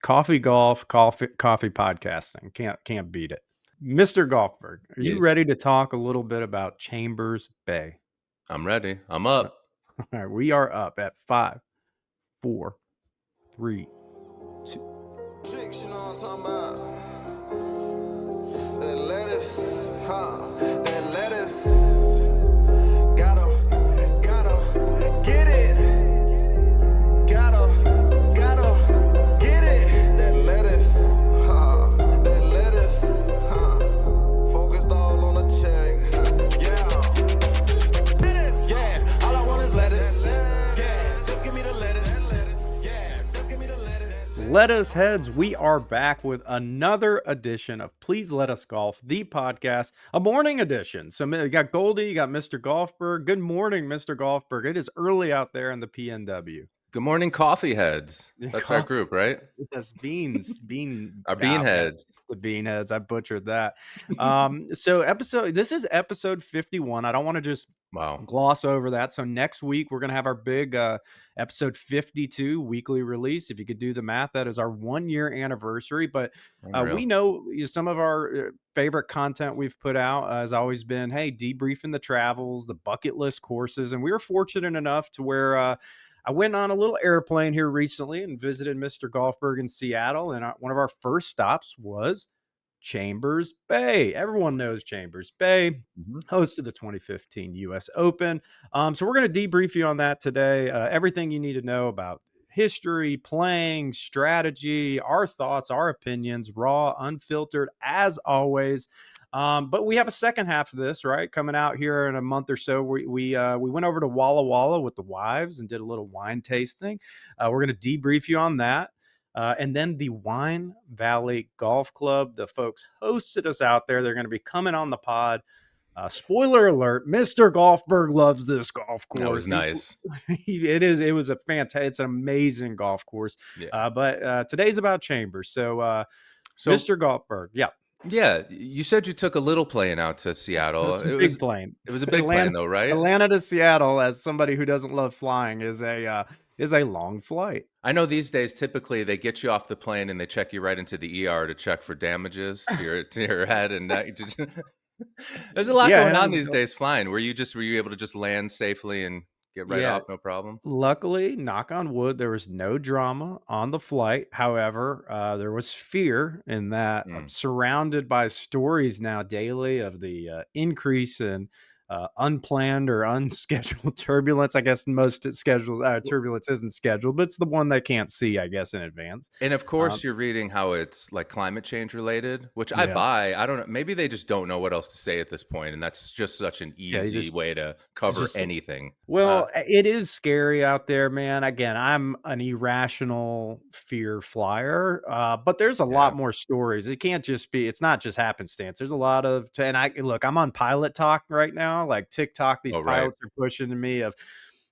Coffee golf, coffee podcasting. Can't beat it. Mr. Golfberg, are you Yes, ready to talk a little bit about Chambers Bay? I'm ready. I'm All up. right, we are up at 5, 4, 3, 2. Tricks, you know what I'm talking about? That lettuce, that lettuce. Gotta get it. Gotta get it. That lettuce, that lettuce, focused all on the check. Yeah, all I want is lettuce. Yeah, just give me the lettuce. Yeah, just give me the lettuce. Lettuce heads, we are back with another edition of Please Let Us Golf, the podcast, a morning edition. So you got Goldy, you got Mr. Golfberg. Good morning, Mr. Golfberg. It is early out there in the PNW. Good morning, coffee heads. That's our group, right? Yes, beans, Our bean heads. the bean heads. I butchered that. This is episode 51. I don't want to just Wow. gloss over that. So next week we're gonna have our big episode 52 weekly release. If you could do the math, that is our 1 year anniversary. But Unreal. we know some of our favorite content we've put out has always been, hey, debriefing the travels, the bucket list courses, and we were fortunate enough to where I went on a little airplane here recently and visited Mr. Golfberg in Seattle, and one of our first stops was Chambers Bay. Everyone knows Chambers Bay, Mhm. host of the 2015 US Open. So we're going to debrief you on that today. Everything you need to know about history, playing, strategy, our thoughts, our opinions, raw, unfiltered, as always. But we have a second half of this, right? Coming out here in a month or so. We went over to Walla Walla with the wives and did a little wine tasting. We're going to debrief you on that. And then the Wine Valley Golf Club, the folks hosted us out there. They're going to be coming on the pod. Spoiler alert: Mr. Golfberg loves this golf course. That was nice. It was a fantastic. It's an amazing golf course. Yeah. But today's about Chambers. So, So, Mr. Golfberg, yeah, yeah, you said you took a little plane out to Seattle. it's a big plane. It was a big plane, though, right? Atlanta to Seattle, as somebody who doesn't love flying, is a long flight. I know these days, typically, they get you off the plane and they check you right into the ER to check for damages to your head. And there's a lot going on these days flying. Were you able to just land safely and get right off, no problem? Luckily, knock on wood, there was no drama on the flight. However, there was fear in that I'm surrounded by stories now daily of the increase in unplanned or unscheduled turbulence. I guess most scheduled turbulence isn't scheduled, but it's the one they can't see, I guess, in advance. And of course, you're reading how it's like climate change related, which I Yeah. buy. I don't know. Maybe they just don't know what else to say at this point, and that's just such an easy way to cover anything. Well, it is scary out there, man. Again, I'm an irrational fear flyer, but there's a lot more stories. It can't just be, it's not just happenstance. There's a lot of, and I'm on pilot talk right now, like TikTok. These pilots are pushing to me of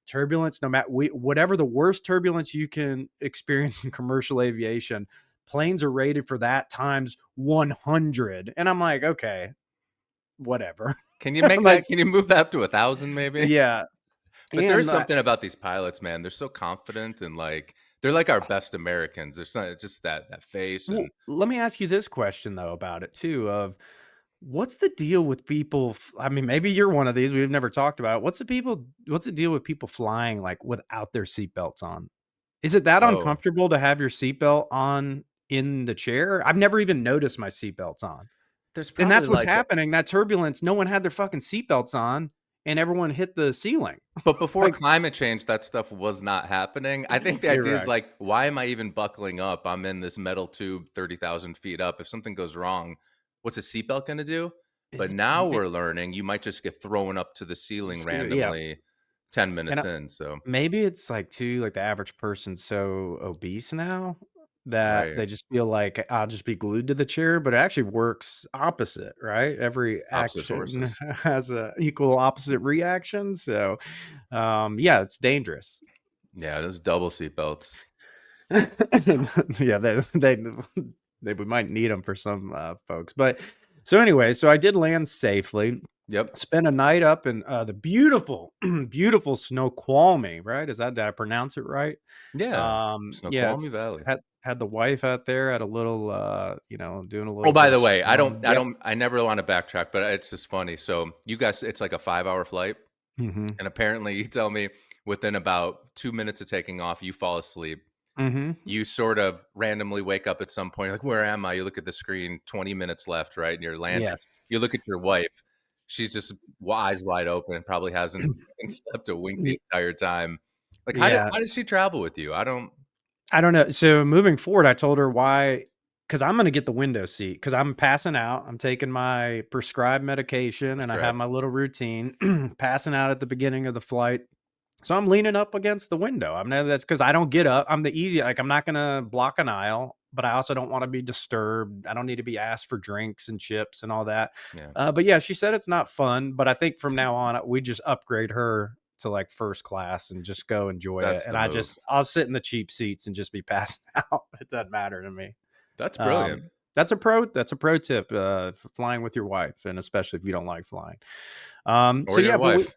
turbulence, no matter whatever the worst turbulence you can experience in commercial aviation, planes are rated for that times 100. And I'm like, okay, whatever. Can you make that? Can you move that up to 1,000 maybe? Yeah. But there's something about these pilots, man. They're so confident and they're like our best Americans. There's just that face. Well, let me ask you this question though about it too: of what's the deal with people? I mean, maybe you're one of these. We've never talked about it. What's the deal with people flying like without their seatbelts on? Is it that uncomfortable to have your seatbelt on in the chair? I've never even noticed my seatbelt's on. And that's what's happening. That turbulence. No one had their fucking seatbelts on, and everyone hit the ceiling. But before climate change, that stuff was not happening. I think the idea is like, why am I even buckling up? I'm in this metal tube 30,000 feet up. If something goes wrong, what's a seatbelt going to do? But now we're learning you might just get thrown up to the ceiling randomly 10 minutes in. So maybe it's like the average person's so obese now that they just feel like I'll just be glued to the chair, but it actually works opposite, right? Every action has a equal opposite reaction. So, it's dangerous. Yeah, those double seatbelts. We might need them for some folks. But so anyway, so I did land safely. Yep. Spent a night up in the beautiful, beautiful Snoqualmie, right? Did I pronounce it right? Yeah. Yes, Snoqualmie Valley. had the wife out there at a little, doing a Oh, little by bit of the way, snorkeling. Yep. I never want to backtrack, but it's just funny. So you guys, it's like a 5-hour flight. Mhm. And apparently you tell me within about 2 minutes of taking off, you fall asleep. Mhm. You sort of randomly wake up at some point, like, where am I? You look at the screen, 20 minutes left, right? And you're landing. Yes. You look at your wife. She's just eyes wide open, probably hasn't slept a wink the Y entire time. Like, yeah. how does she travel with you? I don't. I don't know. So moving forward, I told her why, because I'm gonna get the window seat because I'm passing out. I'm taking my prescribed medication and I have Prescribed. my little routine, passing out at the beginning of the flight. So I'm leaning up against the window. I mean, that's because I don't get up. I'm the easy, like, I'm not gonna block an aisle, but I also don't want to be disturbed. I don't need to be asked for drinks and chips and all that. Yeah, But yeah, she said it's not fun, but I think from now on we just upgrade her to like first class and just go enjoy it. that's And the move. I'll sit in the cheap seats and just be passed out. It doesn't matter to me. That's brilliant. Um, that's a pro tip for flying with your wife, and especially if you don't like flying. So Or your yeah, but we wife.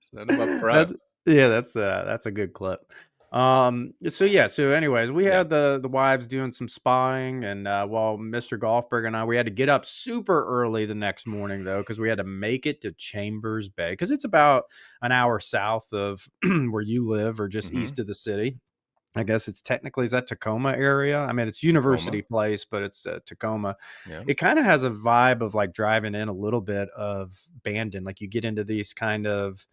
Set them up front. That's yeah, that's a good clip. So yeah, so anyways, we Yeah. had the wives doing some spying, and while Mr. Golfberg and I, we had to get up super early the next morning though, because we had to make it to Chambers Bay because it's about an hour south of where you live, or just Hmm. east of the city. I guess it's technically, is that Tacoma area? I mean, it's University Tacoma. Place, but it's Tacoma. Yeah. It kind of has a vibe of like driving in a little bit of Bandon. Like you get into these kind of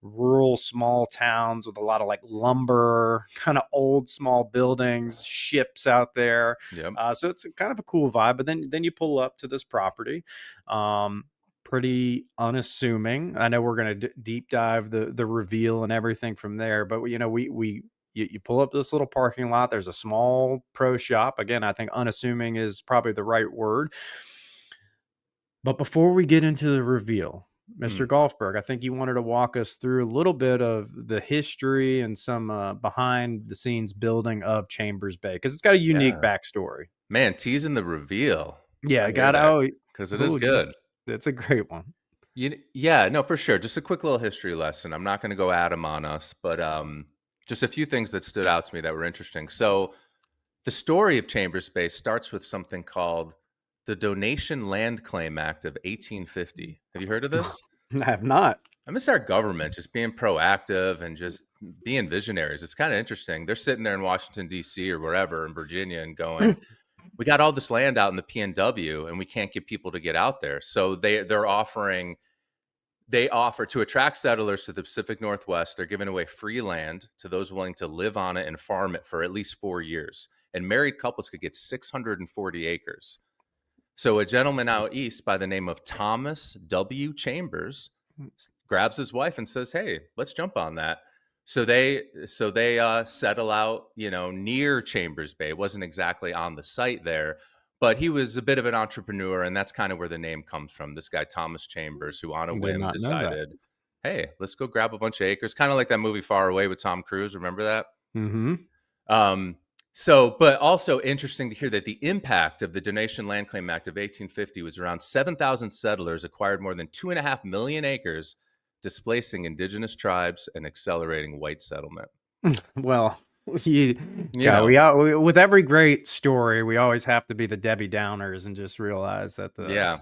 rural small towns with a lot of like lumber, kind of old small buildings, ships out there. Yep. So it's kind of a cool vibe. But then you pull up to this property, um, pretty unassuming. I know we're gonna deep dive the reveal and everything from there, but you pull up this little parking lot. There's a small pro shop. Again, I think unassuming is probably the right word. But before we get into the reveal, Mr. Mm. Golfberg, I think you wanted to walk us through a little bit of the history and some behind the scenes building of Chambers Bay because it's got a unique Yeah. backstory. Man, teasing the reveal. Yeah, I hear got that oh, because it is oh, good. that's a great one. Yeah, no, for sure. Just a quick little history lesson. I'm not going to go at 'em on us, but just a few things that stood out to me that were interesting. So, the story of Chambers Space starts with something called the Donation Land Claim Act of 1850. Have you heard of this? I have not. I miss our government just being proactive and just being visionaries. It's kind of interesting. They're sitting there in Washington D.C. or wherever in Virginia and going, "We got all this land out in the PNW, and we can't get people to get out there." So they offer to attract settlers to the Pacific Northwest. They're giving away free land to those willing to live on it and farm it for at least 4 years. And married couples could get 640 acres. So a gentleman out east by the name of Thomas W. Chambers grabs his wife and says, "Hey, let's jump on that." So they settle out, near Chambers Bay. It wasn't exactly on the site there, but he was a bit of an entrepreneur, and that's kind of where the name comes from. This guy Thomas Chambers, who on a Did whim not know that. decided, "Hey, let's go grab a bunch of acres," kind of like that movie Far Away with Tom Cruise. Remember that? Mm-hmm. Um, but also interesting to hear that the impact of the Donation Land Claim Act of 1850 was around 7,000 settlers acquired more than 2.5 million acres, displacing indigenous tribes and accelerating white settlement. Well, you, You yeah, know, with every great story, we always have to be the Debbie Downers and just realize that the yeah,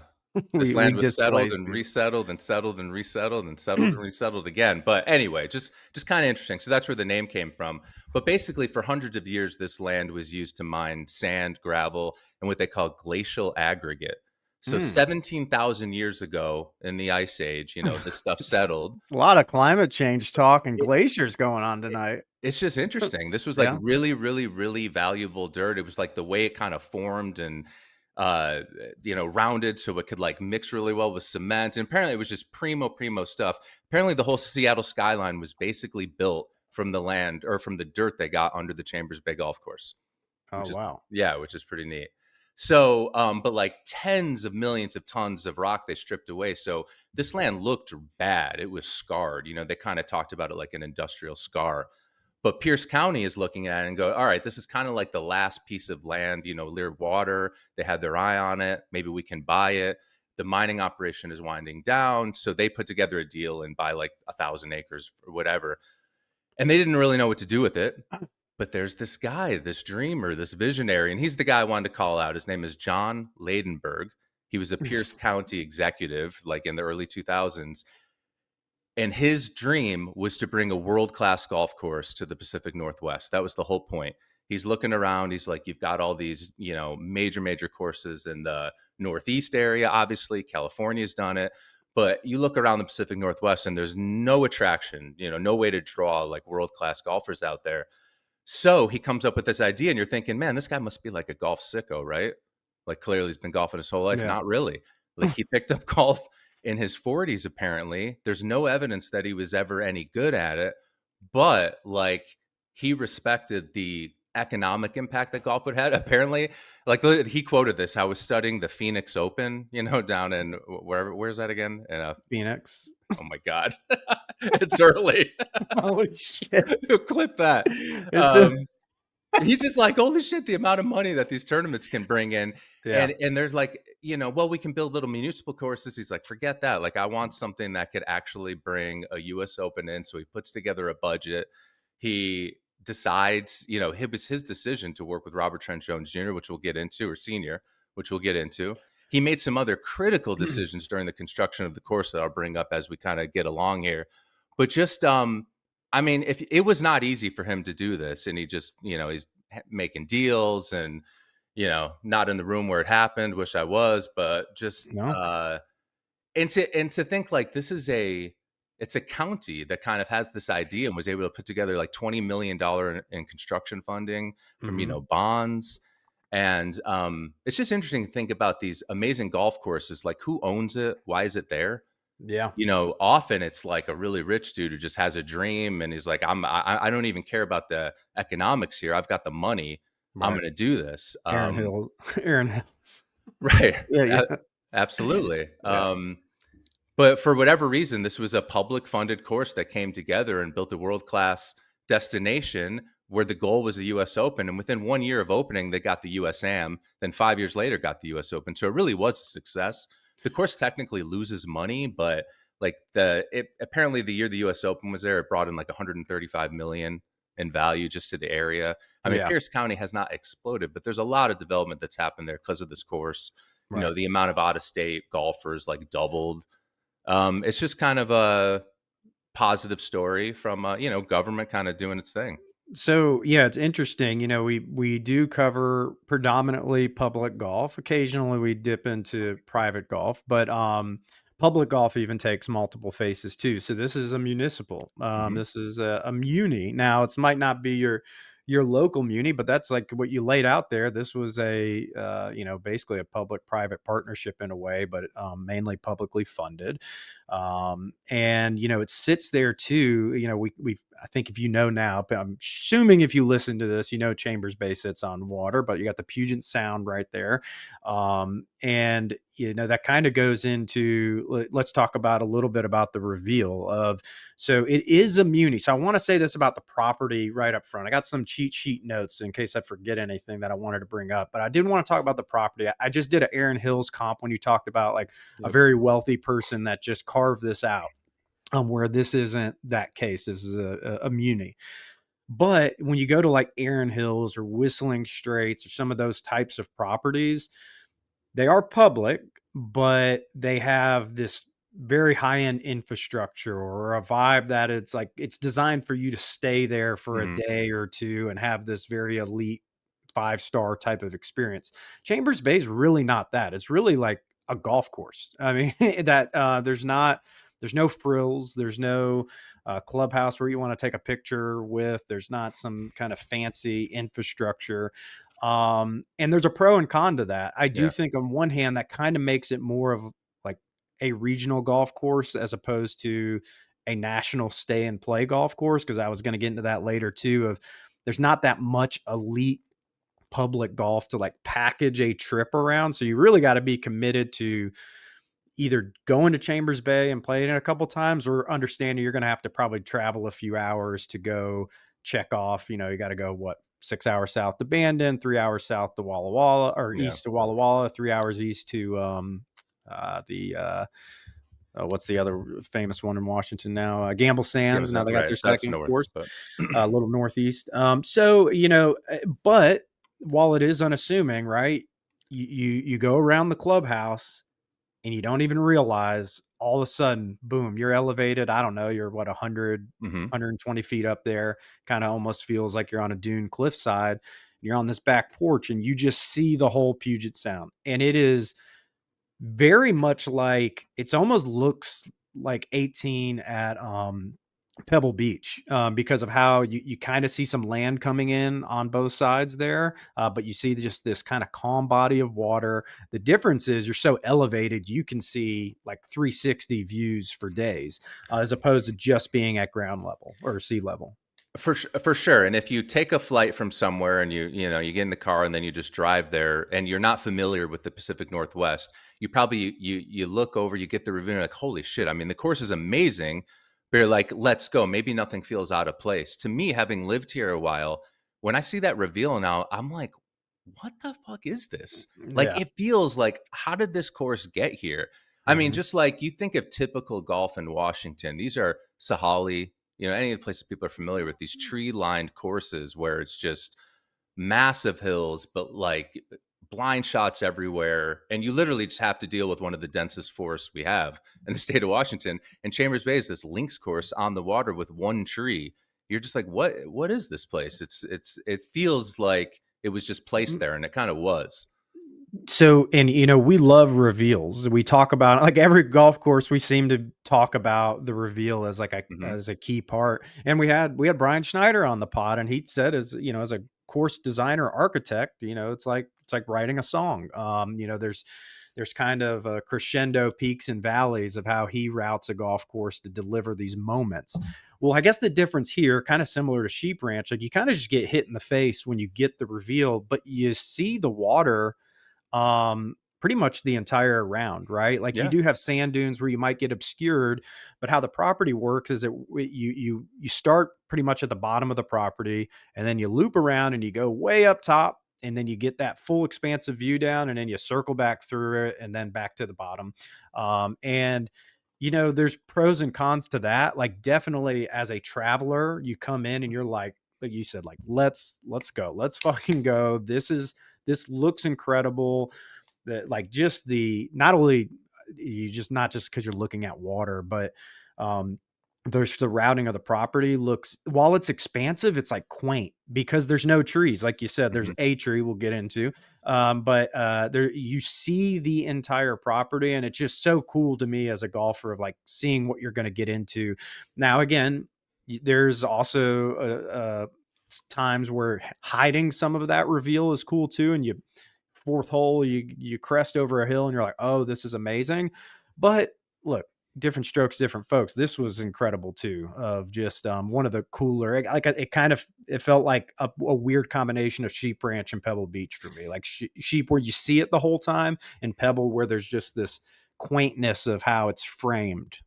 this we land was settled displaced and people. resettled and settled and resettled and settled and resettled again. But anyway, just kind of interesting. So that's where the name came from. But basically, for hundreds of years, this land was used to mine sand, gravel, and what they call glacial aggregate. So Mm. 17,000 years ago in the Ice Age, this stuff settled. It's a lot of climate change talk and glaciers going on tonight. It's just interesting. This was like Yeah. really, really, really valuable dirt. It was like the way it kind of formed and rounded so it could like mix really well with cement. And apparently it was just primo stuff. Apparently the whole Seattle skyline was basically built from the land or from the dirt they got under the Chambers Bay golf course, Oh, which is wow. which is pretty neat. So, but like tens of millions of tons of rock they stripped away. So this land looked bad. It was scarred. They kind of talked about it like an industrial scar. But Pierce County is looking at it and go, all right, this is kind of like the last piece of land, near water. They had their eye on it. Maybe we can buy it. The mining operation is winding down. So they put together a deal and buy like 1,000 acres or whatever. And they didn't really know what to do with it. But there's this guy, this dreamer, this visionary, and he's the guy I wanted to call out. His name is John Ladenburg. He was a Pierce County executive, like in the early 2000s. And his dream was to bring a world-class golf course to the Pacific Northwest. That was the whole point. He's looking around. He's like, you've got all these, major courses in the Northeast area. Obviously, California's done it. But you look around the Pacific Northwest and there's no attraction, no way to draw like world-class golfers out there. So he comes up with this idea and you're thinking, man, this guy must be like a golf sicko, right? Like clearly he's been golfing his whole life. Yeah. Not really. Like he picked up golf in his 40s, apparently. There's no evidence that he was ever any good at it, but like he respected the economic impact that golf would have. Apparently, like he quoted this. I was studying the Phoenix Open, down in where's that again? In Phoenix. Oh my God. It's early. Holy shit. Clip that. He's just like, holy shit, the amount of money that these tournaments can bring in. Yeah. And they're like, well, we can build little municipal courses. He's like, forget that. Like, I want something that could actually bring a US Open in. So he puts together a budget. He decides, it was his decision to work with Robert Trent Jones Jr., which we'll get into, or Senior, which we'll get into. He made some other critical decisions during the construction of the course that I'll bring up as we kind of get along here. But just, if it was not easy for him to do this, and he just, he's making deals and, not in the room where it happened, wish I was, but just, No. and to think like this is it's a county that kind of has this idea and was able to put together like $20 million in construction funding from, bonds. And it's just interesting to think about these amazing golf courses, like who owns it? Why is it there? Yeah. Often it's like a really rich dude who just has a dream and he's like, I don't even care about the economics here. I've got the money. Right. I'm going to do this. Aaron Hills. Right. Yeah. Absolutely. Yeah. But for whatever reason, this was a public funded course that came together and built a world-class destination where the goal was the US Open. And within 1 year of opening, they got the USAM. Then 5 years later, got the US Open. So it really was a success. The course technically loses money, but like apparently the year the US Open was there, it brought in like 135 million in value just to the area. I mean, Pierce County has not exploded, but there's a lot of development that's happened there because of this course. Right. The amount of out-of-state golfers like doubled. It's just kind of a positive story from government kind of doing its thing. So yeah, it's interesting. We do cover predominantly public golf. Occasionally we dip into private golf, but public golf even takes multiple faces too. So this is a municipal. This is a muni. Now it might not be your local muni, but that's like what you laid out there. This was a basically a public-private partnership in a way, but mainly publicly funded. And it sits there too. We've I think if now, but I'm assuming if you listen to this, Chambers Bay sits on water, but you got the Puget Sound right there. And that kind of goes into, let's talk about a little bit about the reveal of, so it is a muni. So I want to say this about the property right up front. I got some cheat sheet notes in case I forget anything that I wanted to bring up, but I did want to talk about the property. I just did an Aaron Hills comp when you talked about like a very wealthy person that just carved this out. Where this isn't that case. This is a muni. But when you go to like Aaron Hills or Whistling Straits or some of those types of properties, they are public, but they have this very high-end infrastructure or a vibe that it's like it's designed for you to stay there for a day or two and have this very elite 5-star type of experience. Chambers Bay is really not that. It's really like a golf course. I mean, that there's no frills. There's no clubhouse where you want to take a picture with. There's not some kind of fancy infrastructure. And there's a pro and con to that. I do think on one hand, that kind of makes it more of like a regional golf course as opposed to a national stay and play golf course. Cause I was going to get into that later too, of there's not that much elite public golf to like package a trip around. So you really got to be committed to either going to Chambers Bay and playing it a couple times or understanding you're going to have to probably travel a few hours to go check off, you got to go, 6 hours south to Bandon, 3 hours south to Walla Walla, or Yeah. east to Walla Walla, 3 hours east to the what's the other famous one in Washington now? Gamble Yeah, Sands. Now they got right. their That's second north, course, but a little northeast. But while it is unassuming, right? You go around the clubhouse and you don't even realize, all of a sudden, boom, you're elevated. I don't know, you're 100, Mhm. 120 feet up there. Kind of almost feels like you're on a dune cliffside. You're on this back porch and you just see the whole Puget Sound. And it is very much like, it's almost looks like 18 at Pebble Beach, because of how you kind of see some land coming in on both sides there, but you see just this kind of calm body of water. The difference is you're so elevated, you can see like 360 views for days, as opposed to just being at ground level or sea level. For sure, and if you take a flight from somewhere and you get in the car and then you just drive there and you're not familiar with the Pacific Northwest, you probably you look over, you get the review, and you're like, holy shit! I mean, the course is amazing, but you're like, let's go. Maybe nothing feels out of place. To me, having lived here a while, when I see that reveal now, I'm like, what the fuck is this? Like, Yeah. it feels like, how did this course get here? I mean, Mhm. just like you think of typical golf in Washington, these are Sahali, any of the places people are familiar with, these tree lined courses where it's just massive hills, but like blind shots everywhere. And you literally just have to deal with one of the densest forests we have in the state of Washington. And Chambers Bay is this links course on the water with one tree. You're just like, what is this place? It feels like it was just placed there, and it kind of was. So, and we love reveals. We talk about, like, every golf course, we seem to talk about the reveal as like Hmm. as a key part. And we had Brian Schneider on the pod, and he said, as a course designer architect, it's like writing a song. There's kind of crescendo peaks and valleys of how he routes a golf course to deliver these moments. Well, I guess the difference here, kind of similar to Sheep Ranch, like, you kind of just get hit in the face when you get the reveal, but you see the water pretty much the entire round, right? Like, you Yeah. do have sand dunes where you might get obscured, but how the property works is that you start pretty much at the bottom of the property, and then you loop around and you go way up top, and then you get that full expansive view down, and then you circle back through it and then back to the bottom. And there's pros and cons to that. Like, definitely as a traveler, you come in and you're like you said, like, let's go, let's fucking go. This looks incredible. That, like, just the, not only you just, not just because you're looking at water, but um there's the routing of the property looks, while it's expansive, it's like quaint because there's no trees. Like you said, there's Hmm. a tree we'll get into. But there, you see the entire property, and it's just so cool to me as a golfer, of like seeing what you're going to get into. Now, again, there's also times where hiding some of that reveal is cool too, and fourth hole, you crest over a hill and you're like, oh, this is amazing. But look, different strokes, different folks. This was incredible too, of just one of the cooler, like, it felt like a weird combination of Sheep Ranch and Pebble Beach for me. Like, Sheep, where you see it the whole time, and Pebble, where there's just this quaintness of how it's framed.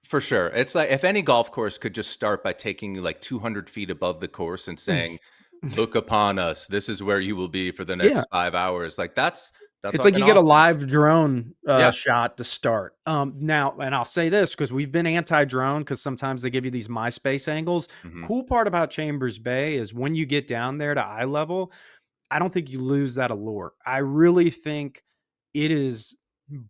For sure. It's like if any golf course could just start by taking you like 200 feet above the course and saying, look upon us. This is where you will be for the Yeah. next 5 hours. Like that's It's like fucking you get a awesome. live drone Yeah. shot to start. Now, and I'll say this because we've been anti-drone, because sometimes they give you these MySpace angles. Hmm. Cool part about Chambers Bay is when you get down there to eye level, I don't think you lose that allure. I really think it is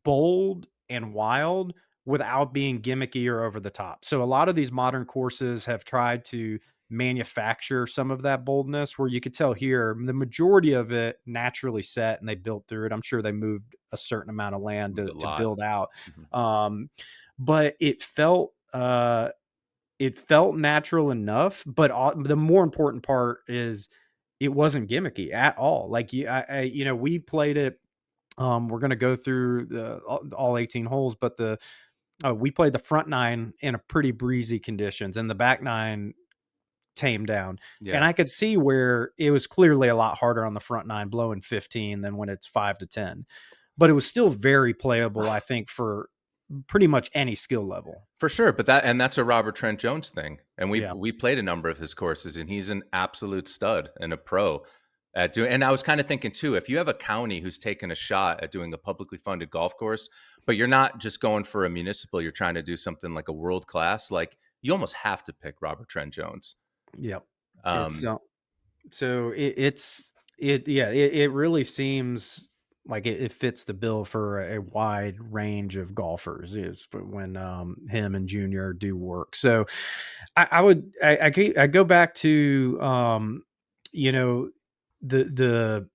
bold and wild without being gimmicky or over the top. So a lot of these modern courses have tried to manufacture some of that boldness, where you could tell here the majority of it naturally set and they built through it. I'm sure they moved a certain amount of land Moved a to lot. build out. Mhm. Um, but it felt natural enough, but the more important part is it wasn't gimmicky at all. Like, we played it. We're gonna go through all 18 holes, but we played the front nine in a pretty breezy conditions, and the back nine tamed down. And Yeah. I could see where it was clearly a lot harder on the front nine, blowing 15, than when it's 5 to 10. But it was still very playable, I think, for pretty much any skill level. For sure, but that's a Robert Trent Jones thing, and Yeah. we played a number of his courses, and he's an absolute stud and a pro at doing. And I was kind of thinking too, if you have a county who's taking a shot at doing a publicly funded golf course, but you're not just going for a municipal, you're trying to do something like a world class, like you almost have to pick Robert Trent Jones. Yep. It's Um, so it really seems like it fits the bill for a wide range of golfers is when him and Junior do work. So I go back to you know the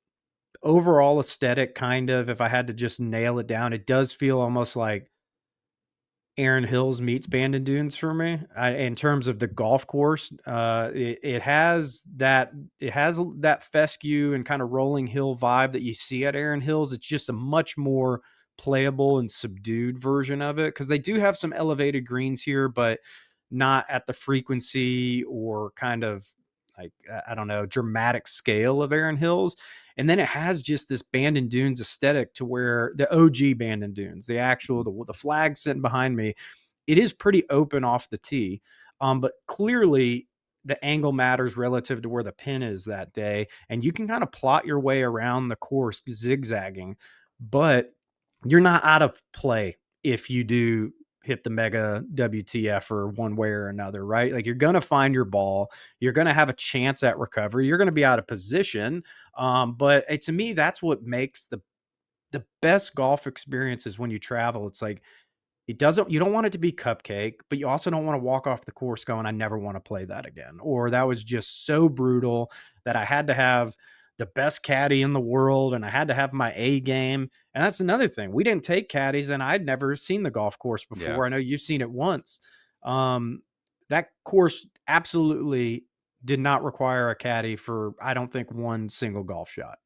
overall aesthetic kind of, if I had to just nail it down, it does feel almost like Aaron Hills meets Bandon Dunes for me. In terms of the golf course, it has that fescue and kind of rolling hill vibe that you see at Aaron Hills. It's just a much more playable and subdued version of it, because they do have some elevated greens here, but not at the frequency or kind of like I don't know, dramatic scale of Aaron Hills. And then it has just this Bandon Dunes aesthetic to where the OG Bandon Dunes, the actual, the flag sitting behind me, it is pretty open off the tee. But clearly the angle matters relative to where the pin is that day. And you can kind of plot your way around the course zigzagging, but you're not out of play if you do hit the mega WTF or one way or another, right? Like you're going to find your ball. You're going to have a chance at recovery. You're going to be out of position. But to me, that's what makes the best golf experiences when you travel. It's like you don't want it to be cupcake, but you also don't want to walk off the course going, I never want to play that again. Or that was just so brutal that I had to have the best caddy in the world and I had to have my A game. And that's another thing. We didn't take caddies and I'd never seen the golf course yeah. before. I know you've seen it once. That course absolutely did not require a caddy for, I don't think, one single golf shot.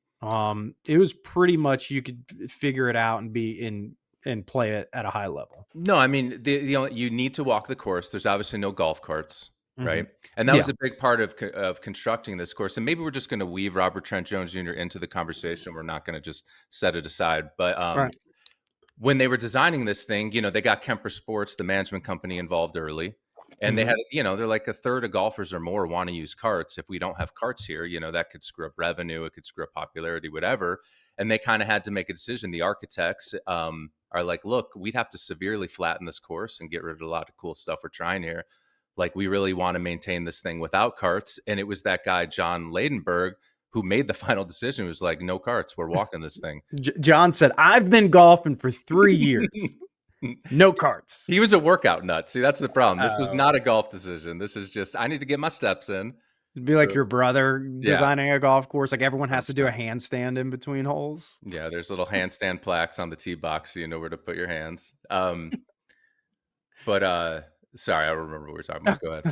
It was pretty much, you could figure it out and be in and play it at a high level. No, I mean, you need to walk the course. There's obviously no golf carts, Mhm. right? And that Yeah. was a big part of constructing this course. And maybe we're just going to weave Robert Trent Jones Jr. into the conversation. We're not going to just set it aside. But Right. when they were designing this thing, they got Kemper Sports, the management company, involved early. And they Mhm. had, they're like a third of golfers or more want to use carts. If we don't have carts here, that could screw up revenue. It could screw up popularity, whatever. And they kind of had to make a decision. The architects are like, look, we'd have to severely flatten this course and get rid of a lot of cool stuff we're trying here. Like, we really want to maintain this thing without carts. And it was that guy, John Ladenburg, who made the final decision. It was like, no carts. We're walking this thing. John said, I've been golfing for 3 years. No carts. He was a workout nut. See, that's the problem. This was not a golf decision. This is just, I need to get my steps in. It'd be like your brother designing a golf course. Like everyone has to do a 100%. handstand in between holes. Yeah, there's little handstand plaques on the tee box so you know where to put your hands. But sorry, I don't remember what we were talking about. Go ahead.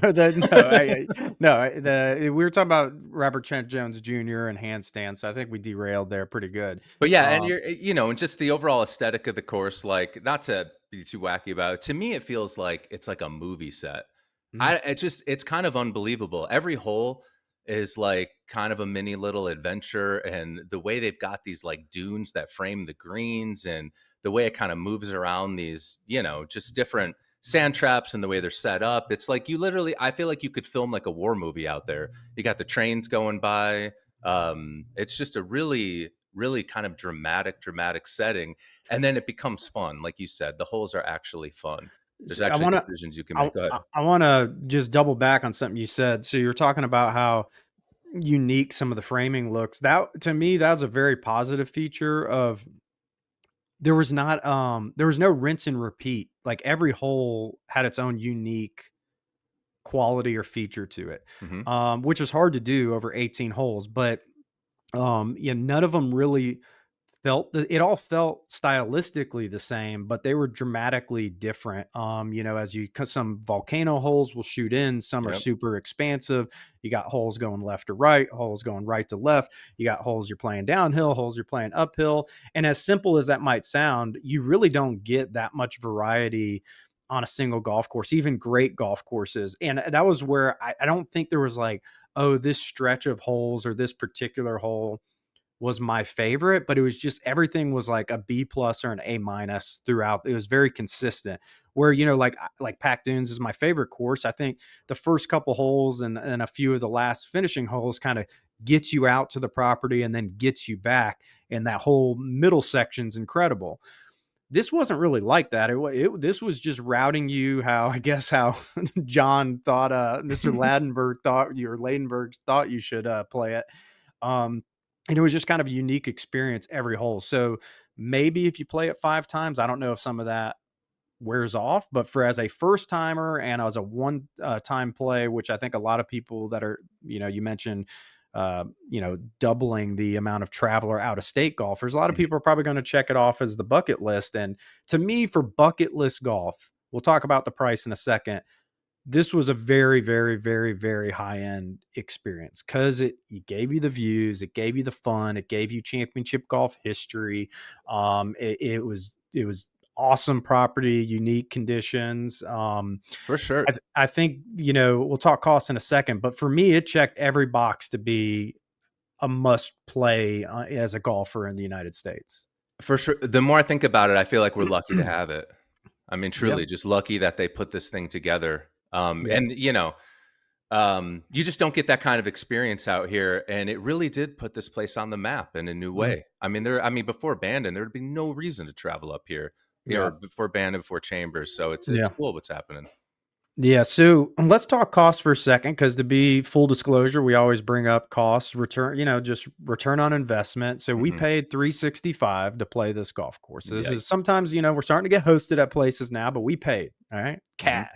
We were talking about Robert Trent Jones Jr. and handstand, so I think we derailed there pretty good. But yeah, and and just the overall aesthetic of the course, like, not to be too wacky about it, to me it feels like it's like a movie set. It's kind of unbelievable. Every hole is like kind of a mini little adventure, and the way they've got these like dunes that frame the greens, and the way it kind of moves around these, just different sand traps, and the way they're set up. It's like I feel like you could film like a war movie out there. You got the trains going by. It's just a really, really kind of dramatic setting. And then it becomes fun. Like you said, the holes are actually fun. There's actually decisions you can make. Go ahead. I want to just double back on something you said. So you're talking about how unique some of the framing looks. That, to me, that's a very positive feature of, there was no rinse and repeat. Like every hole had its own unique quality or feature to it, which is hard to do over 18 holes. But none of them really it all felt stylistically the same, but they were dramatically different. Cause some volcano holes will shoot in, some are super expansive. You got holes going left to right, holes going right to left. You got holes you're playing downhill, holes you're playing uphill. And as simple as that might sound, you really don't get that much variety on a single golf course, even great golf courses. And that was where I don't think there was like, oh, this stretch of holes or this particular hole was my favorite, but it was just everything was like a B plus or an A minus throughout. It was very consistent. Where, like Pac Dunes is my favorite course. I think the first couple holes and a few of the last finishing holes kind of gets you out to the property and then gets you back. And that whole middle section's incredible. This wasn't really like that. This was just routing you how John thought, Mr. Ladenburg thought you, or Ladenburg thought you should play it. And it was just kind of a unique experience every hole. So maybe if you play it 5 times, I don't know if some of that wears off, but for as a first timer and as a one time play, which I think a lot of people that are, you mentioned, doubling the amount of traveler out of state golfers, a lot of people are probably going to check it off as the bucket list. And to me, for bucket list golf, we'll talk about the price in a second. This was a very, very, very, very high end experience because it gave you the views, it gave you the fun, it gave you championship golf history. It was awesome property, unique conditions. For sure. I think, we'll talk costs in a second, but for me, it checked every box to be a must play as a golfer in the United States. For sure. The more I think about it, I feel like we're lucky to have it. I mean, truly, Yeah. just lucky that they put this thing together. Yeah. And you just don't get that kind of experience out here, and it really did put this place on the map in a new way. I mean, before Bandon, there would be no reason to travel up here, or Yeah. before Bandon, before Chambers. So it's Yeah. cool what's happening. Yeah, so let's talk costs for a second, because to be full disclosure, we always bring up costs, just return on investment. So we Mhm. paid $365 to play this golf course. So this is Yikes. sometimes, we're starting to get hosted at places now, but we paid, all right, Mhm. cash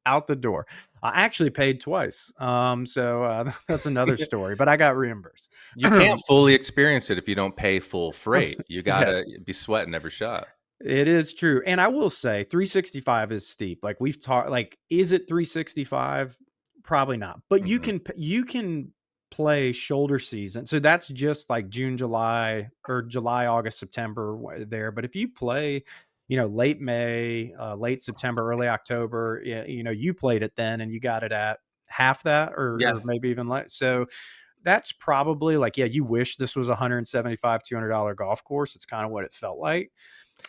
out the door. I actually paid twice. So that's another story, but I got reimbursed. You can't fully experience it if you don't pay full freight. You Yes. gotta be sweating every shot. It is true. And I will say 365 is steep. Like we've talked, like, is it 365? Probably not. But Mhm. you can play shoulder season. So that's just like June, July, or July, August, September there. But if you play, late May, late September, early October, you played it then and you got it at half that, Yeah. or maybe even less. So that's probably like, yeah, you wish this was $175, $200 golf course. It's kind of what it felt like.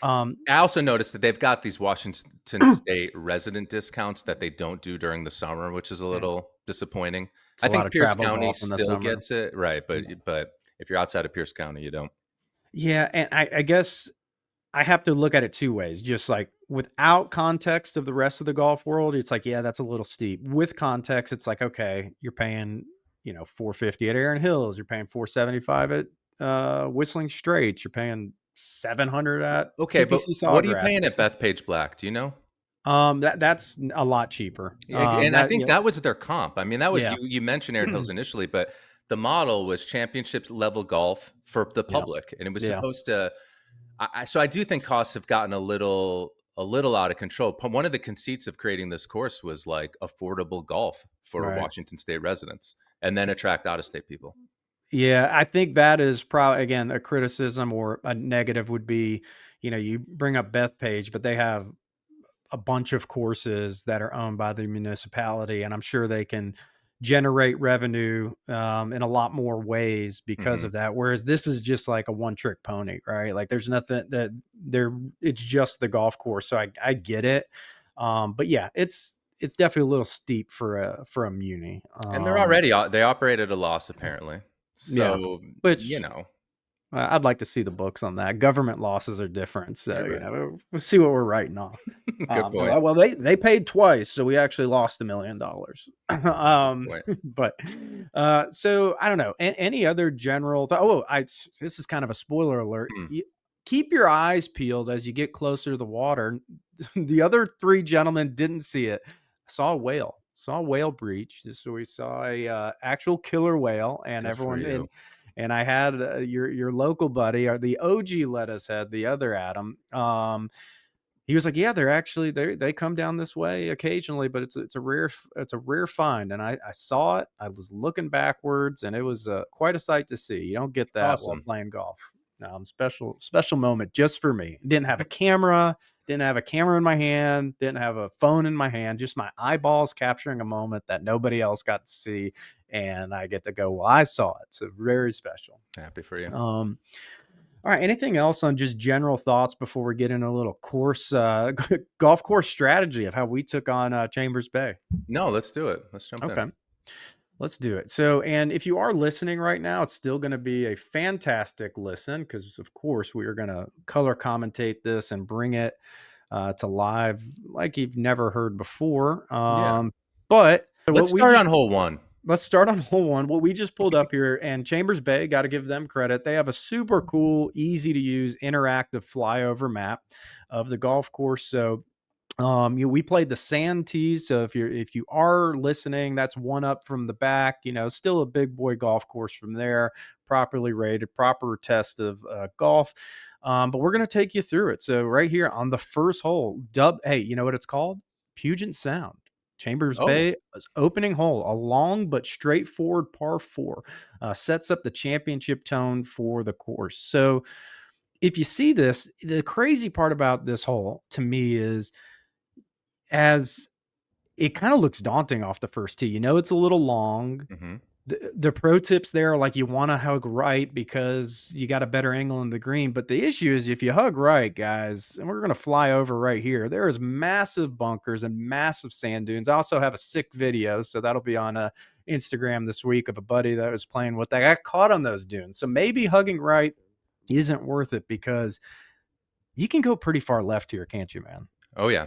Um, I also noticed that they've got these Washington State resident discounts that they don't do during the summer, which is a Yeah, little disappointing. it's I a lot think of Pierce travel County golf in the still summer. gets it, right, Yeah. but if you're outside of Pierce County, you don't. Yeah, and I guess I have to look at it 2 ways. Just like without context of the rest of the golf world, it's like, yeah, that's a little steep. With context, it's like, okay, you're paying, 450 at Erin Hills, you're paying 475 at Whistling Straits, you're paying 700 at Okay, but TPC what are you Sawgrass. paying at Bethpage Black? Do you know? That's a lot cheaper. And I That think yeah, that was their comp. I mean, that was yeah. you mentioned Erin Hills initially, but the model was championships level golf for the Yeah. public, and it was Yeah. supposed to. So I do think costs have gotten a little out of control. One of the conceits of creating this course was like affordable golf for Right. Washington State residents, and then attract out of state people. Yeah, I think that is probably, again, a criticism or a negative would be, you bring up Bethpage, but they have a bunch of courses that are owned by the municipality, and I'm sure they can generate revenue in a lot more ways because Hmm. of that. Whereas this is just like a one trick pony, right? Like there's nothing that there. It's just the golf course, so I get it. But yeah, it's definitely a little steep for a muni. And they operate at a loss apparently. Yeah, So which I'd like to see the books on that. Government losses are different, so you're right. we'll see what we're writing off. Good They're point. like, well, they paid twice, so we actually lost $1 million. Point. But so I don't know. Any other general? This is kind of a spoiler alert. Hmm. Keep your eyes peeled as you get closer to the water. The other 3 gentlemen didn't see it. Saw a whale. Saw a whale breach. So we saw a actual killer whale, and Good for everyone you. and I had your local buddy, or the OG let us had the other Adam. He was like, yeah, they come down this way occasionally, but it's a rare find. And I saw it. I was looking backwards, and it was quite a sight to see. You don't get that while Awesome. playing golf. Special moment just for me. Didn't have a camera. Didn't have a camera in my hand, didn't have a phone in my hand, just my eyeballs capturing a moment that nobody else got to see. And I get to go, well, I saw it. So very special. Happy for you. All right. Anything else on just general thoughts before we get in a little course, golf course strategy of how we took on Chambers Bay? No, let's do it. Let's jump Okay. in. Let's do it. So, and if you are listening right now, it's still going to be a fantastic listen because, of course, we are going to color commentate this and bring it to live like you've never heard before. Yeah. But Let's what we start just on hole one. let's start on hole one. What we just pulled up here, and Chambers Bay, got to give them credit. They have a super cool, easy to use, interactive flyover map of the golf course. So we played the sand tees. So if you are listening, that's one up from the back. Still a big boy golf course from there, properly rated, proper test of golf. But we're gonna take you through it. So right here on the first hole, hey, you know what it's called? Puget Sound. Chambers Oh, Bay opening hole, a long but straightforward par four, sets up the championship tone for the course. So if you see this, the crazy part about this hole to me is as it kind of looks daunting off the first tee. It's a little long. hmm The pro tips there are like you want to hug right because you got a better angle in the green. But the issue is if you hug right, guys, and we're going to fly over right here, there is massive bunkers and massive sand dunes. I also have a sick video, so that'll be on Instagram this week of a buddy that was playing with that got caught on those dunes. So maybe hugging right isn't worth it because you can go pretty far left here, can't you, man? Oh, yeah.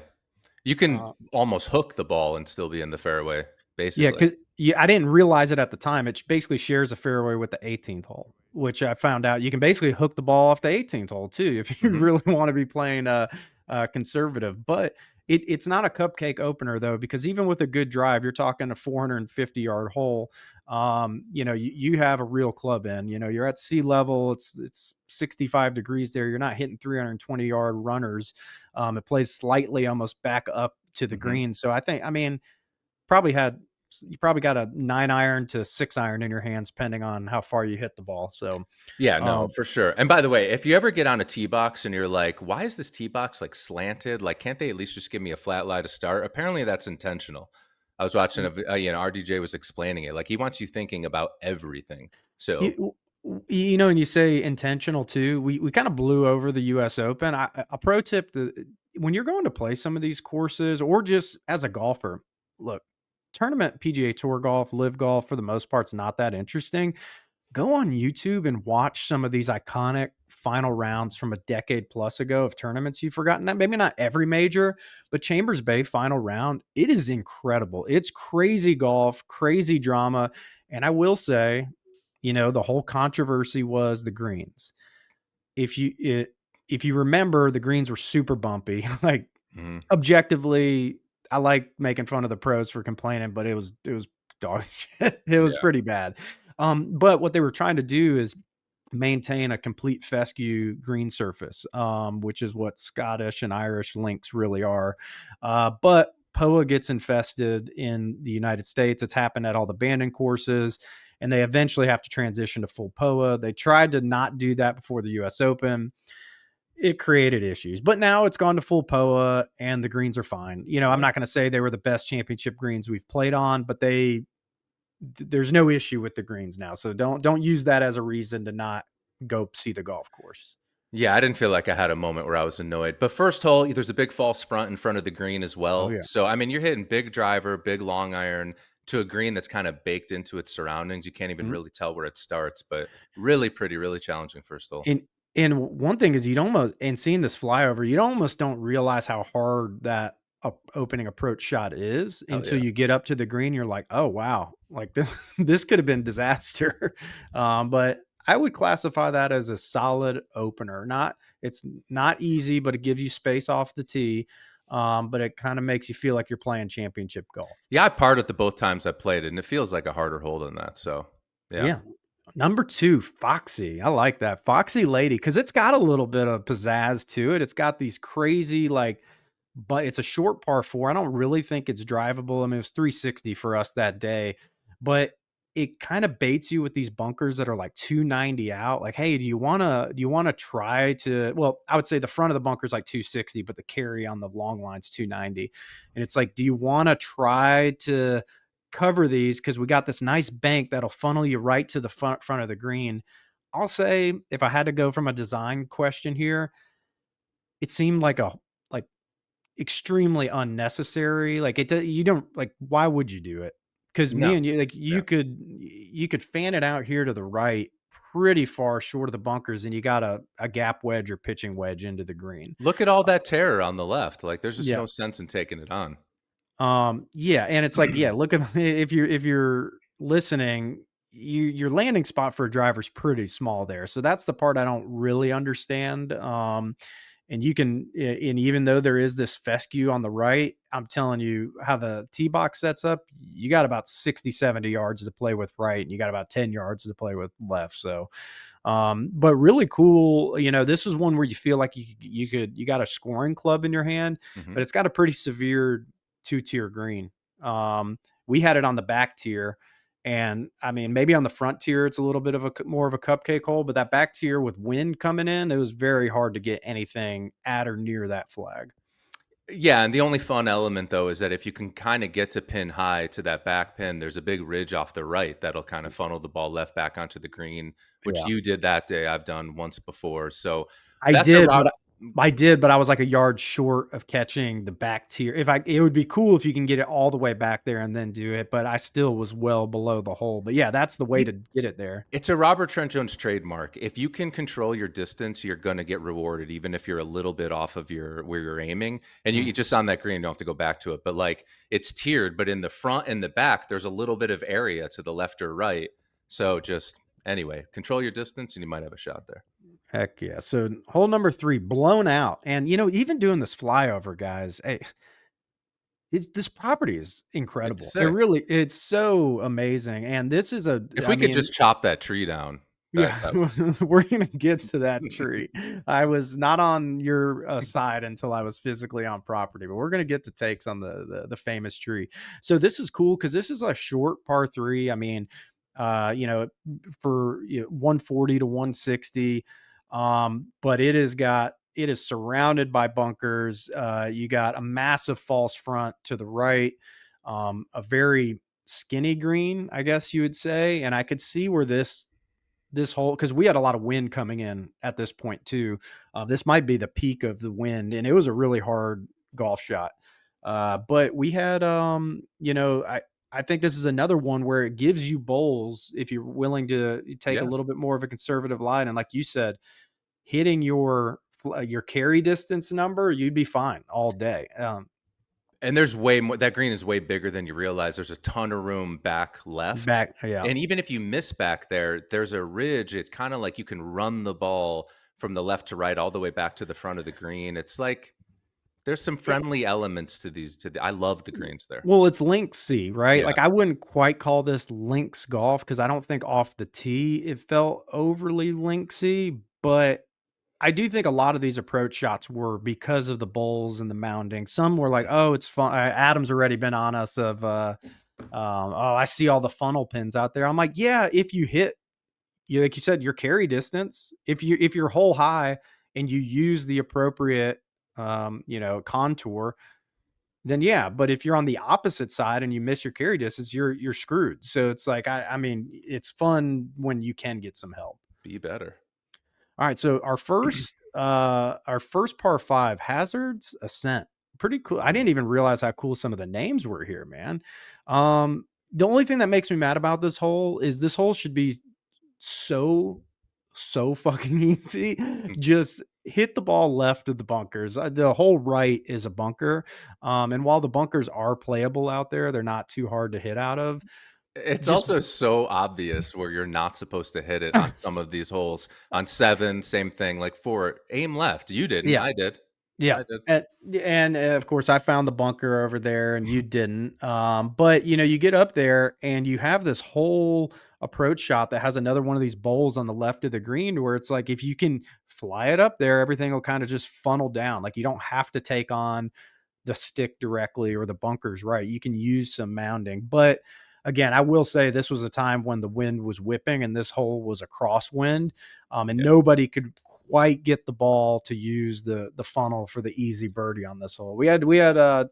You can Uh, almost hook the ball and still be in the fairway, Yeah, basically. 'cause I didn't realize it at the time. It basically shares a fairway with the 18th hole, which I found out you can basically hook the ball off the 18th hole too if you hmm really want to be playing conservative. But it's not a cupcake opener though, because even with a good drive, you're talking a 450-yard hole. You have a real club in. You're at sea level. It's 65 degrees there. You're not hitting 320-yard runners. It plays slightly almost back up to the hmm green. So I mean probably had you probably got a 9 iron to 6 iron in your hands, depending on how far you hit the ball. So, Yeah, no, um, for sure. And by the way, if you ever get on a tee box and you're like, why is this tee box like slanted? Like, can't they at least just give me a flat lie to start? Apparently that's intentional. I was watching RDJ was explaining it. Like he wants you thinking about everything. So, and you say intentional too. We kind of blew over the U.S. Open. A pro tip: when you're going to play some of these courses, or just as a golfer, look, tournament PGA Tour golf, live golf for the most part is not that interesting. Go on YouTube and watch some of these iconic final rounds from a decade plus ago of tournaments you've forgotten. Maybe not every major, but Chambers Bay final round, it is incredible. It's crazy golf, crazy drama. And I will say, the whole controversy was the greens. If you if you remember, the greens were super bumpy. Like mhm, objectively, I like making fun of the pros for complaining, but it was dog shit. It was yeah. pretty bad. But what they were trying to do is maintain a complete fescue green surface, which is what Scottish and Irish links really are. But POA gets infested in the United States. It's happened at all the banding courses, and they eventually have to transition to full POA. They tried to not do that before the US Open. It created issues, but now it's gone to full POA and the greens are fine. I'm Yeah. not going to say they were the best championship greens we've played on, but there's no issue with the greens now. So don't use that as a reason to not go see the golf course. Yeah, I didn't feel like I had a moment where I was annoyed. But first hole, there's a big false front in front of the green as Oh well. yeah. So, I mean, you're hitting big driver, big long iron to a green that's kind of baked into its surroundings. You can't even Mhm. really tell where it starts, but really pretty, really challenging first hole. And one thing is you'd almost and seeing this flyover, you almost don't realize how hard that opening approach shot is Hell until yeah. you get up to the green. You're like, oh wow, like this this could have been disaster. But I would classify that as a solid opener. It's not easy, but it gives you space off the tee. But it kind of makes you feel like you're playing championship golf. Yeah, I parred the both times I played it, and it feels like a harder hole than that. So, yeah. Yeah. Number 2, Foxy. I like that. Foxy Lady, because it's got a little bit of pizzazz to it. It's got these crazy, but it's a short par 4. I don't really think it's drivable. I mean, it was 360 for us that day, but it kind of baits you with these bunkers that are like 290 out. Like, hey, do you want to try to, well, I would say the front of the bunker is like 260, but the carry on the long line's 290. And it's like, do you want to try to cover these? Because we got this nice bank that'll funnel you right to the front of the green. I'll say, if I had to go from a design question here, it seemed like like extremely unnecessary. Like you don't like, why would you do it? Because me No. and you, like Yeah. you could fan it out here to the right pretty far short of the bunkers, and you got a gap wedge or pitching wedge into the green. Look at all that terror on the left. Like, there's just Yeah. no sense in taking it on. Yeah, and it's like, yeah, look at if you're listening, your landing spot for a driver's pretty small there. So that's the part I don't really understand. And you can, and even though there is this fescue on the right, I'm telling you how the tee box sets up, you got about 60, 70 yards to play with right, and you got about 10 yards to play with left. So, but really cool. This is one where you feel like you got a scoring club in your hand, Mhm. but it's got a pretty severe 2-tier green. We had it on the back tier, and I mean, maybe on the front tier, it's a little bit of more of a cupcake hole, but that back tier with wind coming in, it was very hard to get anything at or near that flag. Yeah, and the only fun element though is that if you can kind of get to pin high to that back pin, there's a big ridge off the right that'll kind of funnel the ball left back onto the green, which Yeah. you did that day. I've done once before. So I that's a did, rock. but I did, but I was like a yard short of catching the back tier. It would be cool if you can get it all the way back there and then do it, but I still was well below the hole. But yeah, that's the way to get it there. It's a Robert Trent Jones trademark. If you can control your distance, you're going to get rewarded, even if you're a little bit off of your where you're aiming. And you just on that green, don't have to go back to it. But like it's tiered, but in the front and the back, there's a little bit of area to the left or right. So just anyway, control your distance, and you might have a shot there. Heck yeah. So hole number 3, blown out. And even doing this flyover, guys, this property is It's incredible. sick. It's so amazing. And this is If I we could mean, just chop that tree down, yeah, that we're gonna get to that tree. I was not on your side until I was physically on property, but we're gonna get to takes on the famous tree. So this is cool because this is a short par 3. I mean, for 140 to 160, but it is surrounded by bunkers. You got a massive false front to the right, a very skinny green, I guess you would say, and I could see where this whole, because we had a lot of wind coming in at this point too. This might be the peak of the wind, and it was a really hard golf shot. But we had, I think this is another one where it gives you bowls if you're willing to take a yeah. little bit more of a conservative line. And like you said, hitting your carry distance number, you'd be fine all day. And there's way more, that green is way bigger than you realize. There's a ton of room back left. Back, yeah. And even if you miss back there, there's a ridge. It's kind of like you can run the ball from the left to right all the way back to the front of the green. It's like there's some friendly elements to these I love the greens there. Well, it's linksy, right? Yeah. Like I wouldn't quite call this links golf because I don't think off the tee it felt overly linksy, but I do think a lot of these approach shots were because of the bowls and the mounding. Some were like, "Oh, it's fun." Adam's already been on us of, "Oh, I see all the funnel pins out there." I'm like, "Yeah, if you hit, like you said, your carry distance. If you're hole high and you use the appropriate, contour, then yeah. But if you're on the opposite side and you miss your carry distance, you're screwed." So it's like, I mean, it's fun when you can get some help. Be better. All right, so our first par 5, Hazard's Ascent. Pretty cool. I didn't even realize how cool some of the names were here, man. The only thing that makes me mad about this hole is this hole should be so fucking easy. Just hit the ball left of the bunkers. The whole right is a bunker. And while the bunkers are playable out there, they're not too hard to hit out of. It's Just also so obvious where you're not supposed to hit it on some of these holes. On 7, same thing. Like 4, aim left. You didn't. yeah. I did. Yeah, I did. of course, I found the bunker over there, and you didn't. But you get up there, and you have this whole approach shot that has another one of these bowls on the left of the green, where it's like if you can fly it up there, everything will kind of just funnel down. Like you don't have to take on the stick directly or the bunkers right. You can use some mounding, but again, I will say this was a time when the wind was whipping and this hole was a crosswind, and Yeah. nobody could quite get the ball to use the funnel for the easy birdie on this hole. We had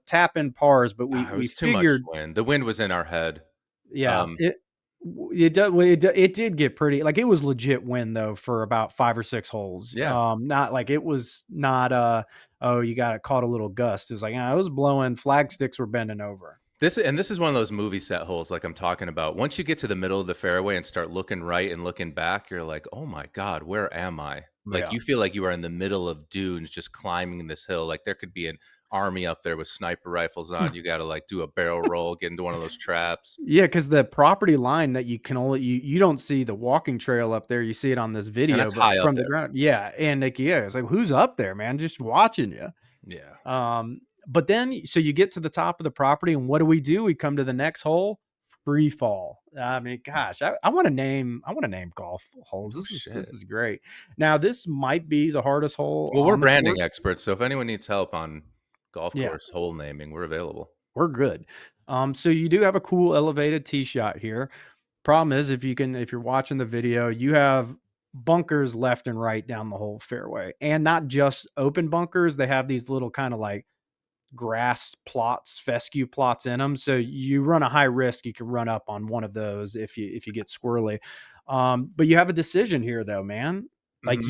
tap in pars, but Ah, it we was too much figured, wind. The wind was in our head. yeah, Um, it did get pretty, like, it was legit wind though for about 5 or 6 holes. yeah. Not like it was not, oh, you got caught a little gust. It's like, it was blowing, flag sticks were bending over. This is one of those movie set holes like I'm talking about. Once you get to the middle of the fairway and start looking right and looking back, you're like, "Oh my god, where am I?" Like, Yeah. you feel like you are in the middle of dunes just climbing this hill. Like, there could be an army up there with sniper rifles on. You gotta, like, do a barrel roll, get into one of those traps. Yeah, because the property line that you can only you don't see the walking trail up there, you see it on this And video, that's but high up from the there. ground, yeah, and, like, yeah, it's like, "Who's up there, man? Just watching you." Yeah. But then so you get to the top of the property, and what do? We come to the next hole, free fall. I mean, gosh, I wanna name golf holes. Oh, This shit. is great. Now, this might be the hardest hole Well, we're on the course. branding experts, so if anyone needs help on golf Yeah. course hole naming, we're available. We're good. So you do have a cool elevated tee shot here. Problem is, if you're watching the video, you have bunkers left and right down the whole fairway, and not just open bunkers. They have these little kind of like grass plots, fescue plots in them. So you run a high risk. You can run up on one of those if you get squirrely. But you have a decision here, though, man. Like Mhm.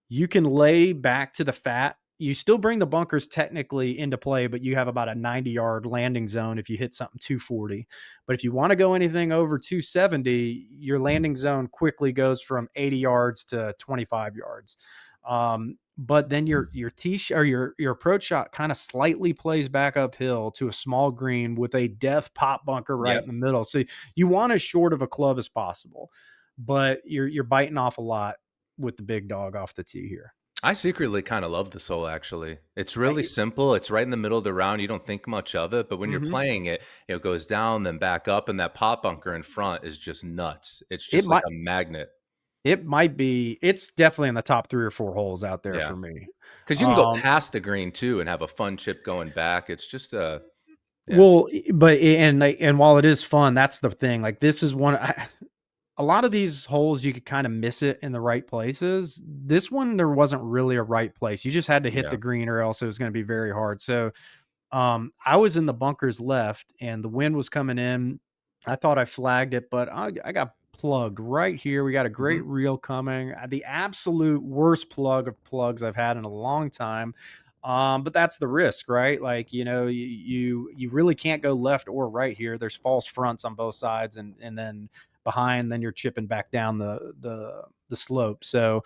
you can lay back to the fat. You still bring the bunkers technically into play, but you have about a 90-yard landing zone if you hit something 240. But if you want to go anything over 270, your landing zone quickly goes from 80 yards to 25 yards. But then your or your approach shot kind of slightly plays back uphill to a small green with a death pop bunker right Yep. in the middle. So you want as short of a club as possible, but you're biting off a lot with the big dog off the tee here. I secretly kinda love the soul, actually. It's really I simple, it's right in the middle of the round, you don't think much of it, but when you're Mhm. playing it, it goes down, then back up, and that pop bunker in front is just nuts. It's It just like might a magnet. it might be it's definitely in the top 3 or 4 holes out there Yeah, for me. because you can go Um, past the green too and have a fun chip going back. It's just a yeah, well, but and while it is fun, that's the thing. Like this is a lot of these holes you could kind of miss it in the right places. This one there wasn't really a right place. You just had to hit the yeah. green or else it was going to be very hard. So I was in the bunkers left and the wind was coming in. I thought I flagged it, but I got plugged right here. We got a Mhm. great reel coming. The absolute worst plug of plugs I've had in a long time. But that's the risk, right? Like, you really can't go left or right here. There's false fronts on both sides, and then behind, then you're chipping back down the slope. So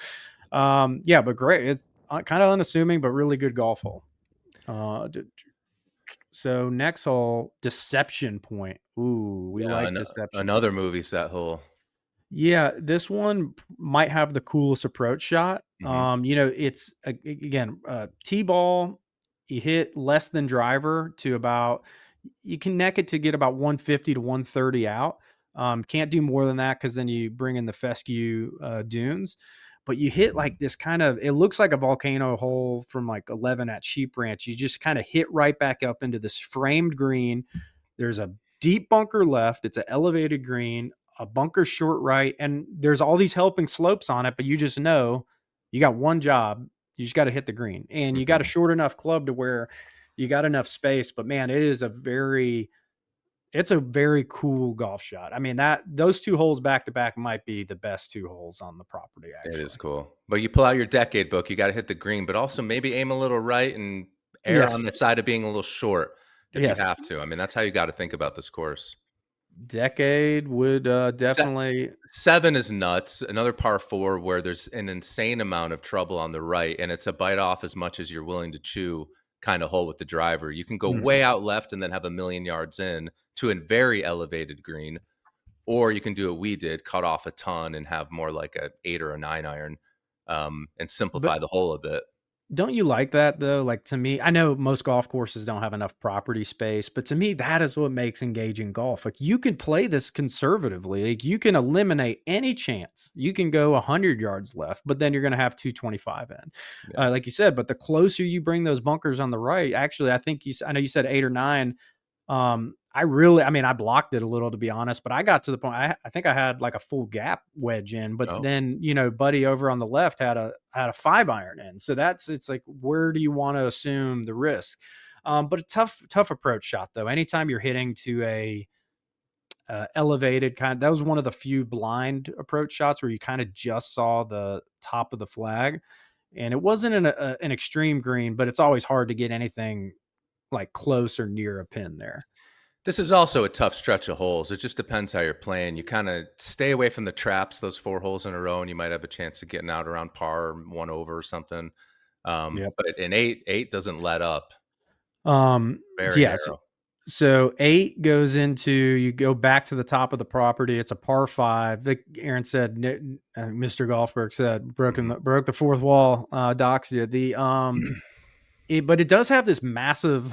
yeah, but great. It's kind of unassuming, but really good golf hole. So next hole, Deception Point. Ooh, we Yeah, like Deception another Point. movie set hole. Yeah, this one might have the coolest approach shot. Mhm. It's again, T-ball. You hit less than driver to about. You can neck it to get about 150 to 130 out. Can't do more than that because then you bring in the fescue dunes. But you hit like this kind of. It looks like a volcano hole from like 11 at Sheep Ranch. You just kind of hit right back up into this framed green. There's a deep bunker left. It's an elevated green, a bunker short right, and there's all these helping slopes on it, but you just know you got one job. You just got to hit the green, and you got a Mhm. short enough club to where you got enough space. But man, it's a very cool golf shot. I mean, that those two holes back to back might be the best two holes on the property, It is actually. cool. But you pull out your decade book, you gotta hit the green, but also maybe aim a little right and err on Yes, the side of being a little short if you yes. have to. I mean, that's how you gotta think about this course. Decade would Se definitely. 7 is nuts, another par 4 where there's an insane amount of trouble on the right, and it's a bite off as much as you're willing to chew kinda hole with the driver. You can go way Mhm. out left and then have a million yards in to a very elevated green, or you can do what we did, cut off a ton and have more like a 8 or a 9 iron, and But simplify the hole a bit. don't you like that though? Like to me, I know most golf courses don't have enough property space, but to me, that is what makes engaging golf. Like you can play this conservatively. Like you can eliminate any chance. You can go 100 yards left, but then you're going to have 225 in. Yeah. Like you said, but the closer you bring those bunkers on the right, actually, I think I know you said 8 or 9. I mean, I blocked it a little, to be honest, but I got to the point, I think I had like a full gap wedge in, but Oh, then, buddy over on the left had a 5 iron in. So it's like, where do you want to assume the risk? But a tough approach shot though. Anytime you're hitting to a elevated that was one of the few blind approach shots where you kind of just saw the top of the flag, and it wasn't an extreme green, but it's always hard to get anything like close or near a pin there. this is also a tough stretch of holes. It just depends how you're playing. You kind of stay away from the traps, those 4 holes in a row, and you might have a chance of getting out around par or one over or something. Yep. But in eight doesn't let up. Um, Very yes. narrow. So 8 goes into, you go back to the top of the property. It's a par 5. Aaron said, Mr. Golfberg said, Mhm. broke the fourth wall, docs you. But it does have this massive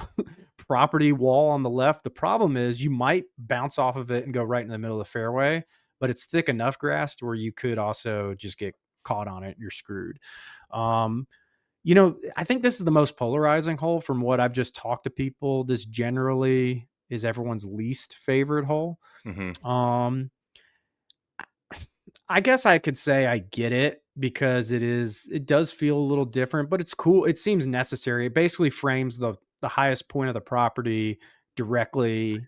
property wall on the left. The problem is you might bounce off of it and go right in the middle of the fairway, but it's thick enough grass to where you could also just get caught on it and you're screwed. Um, I think this is the most polarizing hole from what I've just talked to people. This generally is everyone's least favorite hole. Mhm. Um, I guess I could say I get it because it does feel a little different, but it's cool. It seems necessary. It basically frames the highest point of the property directly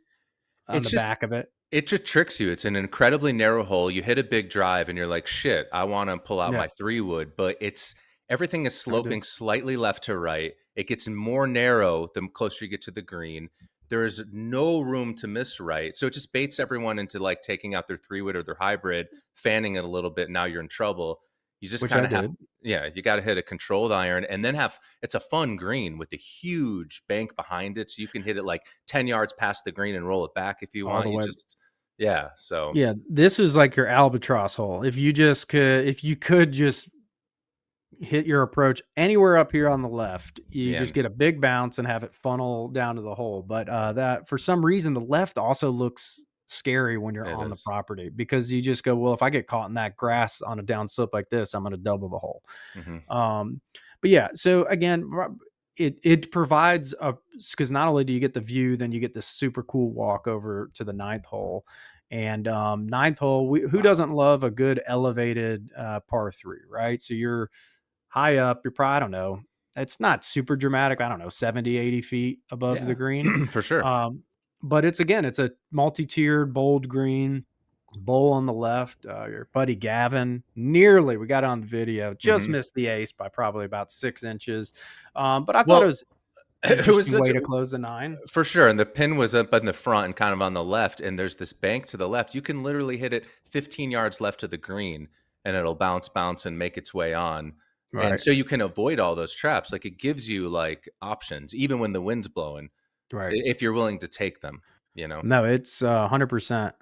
on It's the just back of it. It just tricks you. It's an incredibly narrow hole. You hit a big drive and you're like, "Shit, I wanna pull out Yeah, my 3 wood," but it's everything is I do. sloping slightly left to right. It gets more narrow the closer you get to the green. There is no room to miss right, so it just baits everyone into, like, taking out their 3 wood or their hybrid, fanning it a little bit, now you're in trouble. You just Which I kinda have did. Yeah, you gotta hit a controlled iron and then have it's a fun green with a huge bank behind it, so you can hit it, like, 10 yards past the green and roll it back if you All want. the You way. just Yeah, so Yeah, this is like your albatross hole. If you could just hit your approach anywhere up here on the left, you yeah, just get a big bounce and have it funnel down to the hole. But that, for some reason, the left also looks scary when you're it on the is. property, because you just go, well, if I get caught in that grass on a down slope like this, I'm going to double the hole. Mhm. Um, but yeah, so again, it provides a, because not only do you get the view, then you get this super cool walk over to the ninth hole. And ninth hole, who doesn't love a good elevated par three, right? So you're high up. You're probably, I don't know, it's not super dramatic. I don't know, 70, 80 feet above the Yeah, green. for sure. Um, but it's a multi-tiered bold green, bowl on the left. Your buddy Gavin, nearly, we got on video, just Mhm. missed the ace by probably about 6 inches. But I thought it Well, was it was interesting such way a to close the nine. for sure, and the pin was up in the front and kind of on the left, and there's this bank to the left. You can literally hit it 15 yards left to the green, and it'll bounce, and make its way on. And Right. so you can avoid all those traps. Like, it gives you, like, options even when the wind's blowing, Right. if you're willing to take them, you know? No, it's 100%.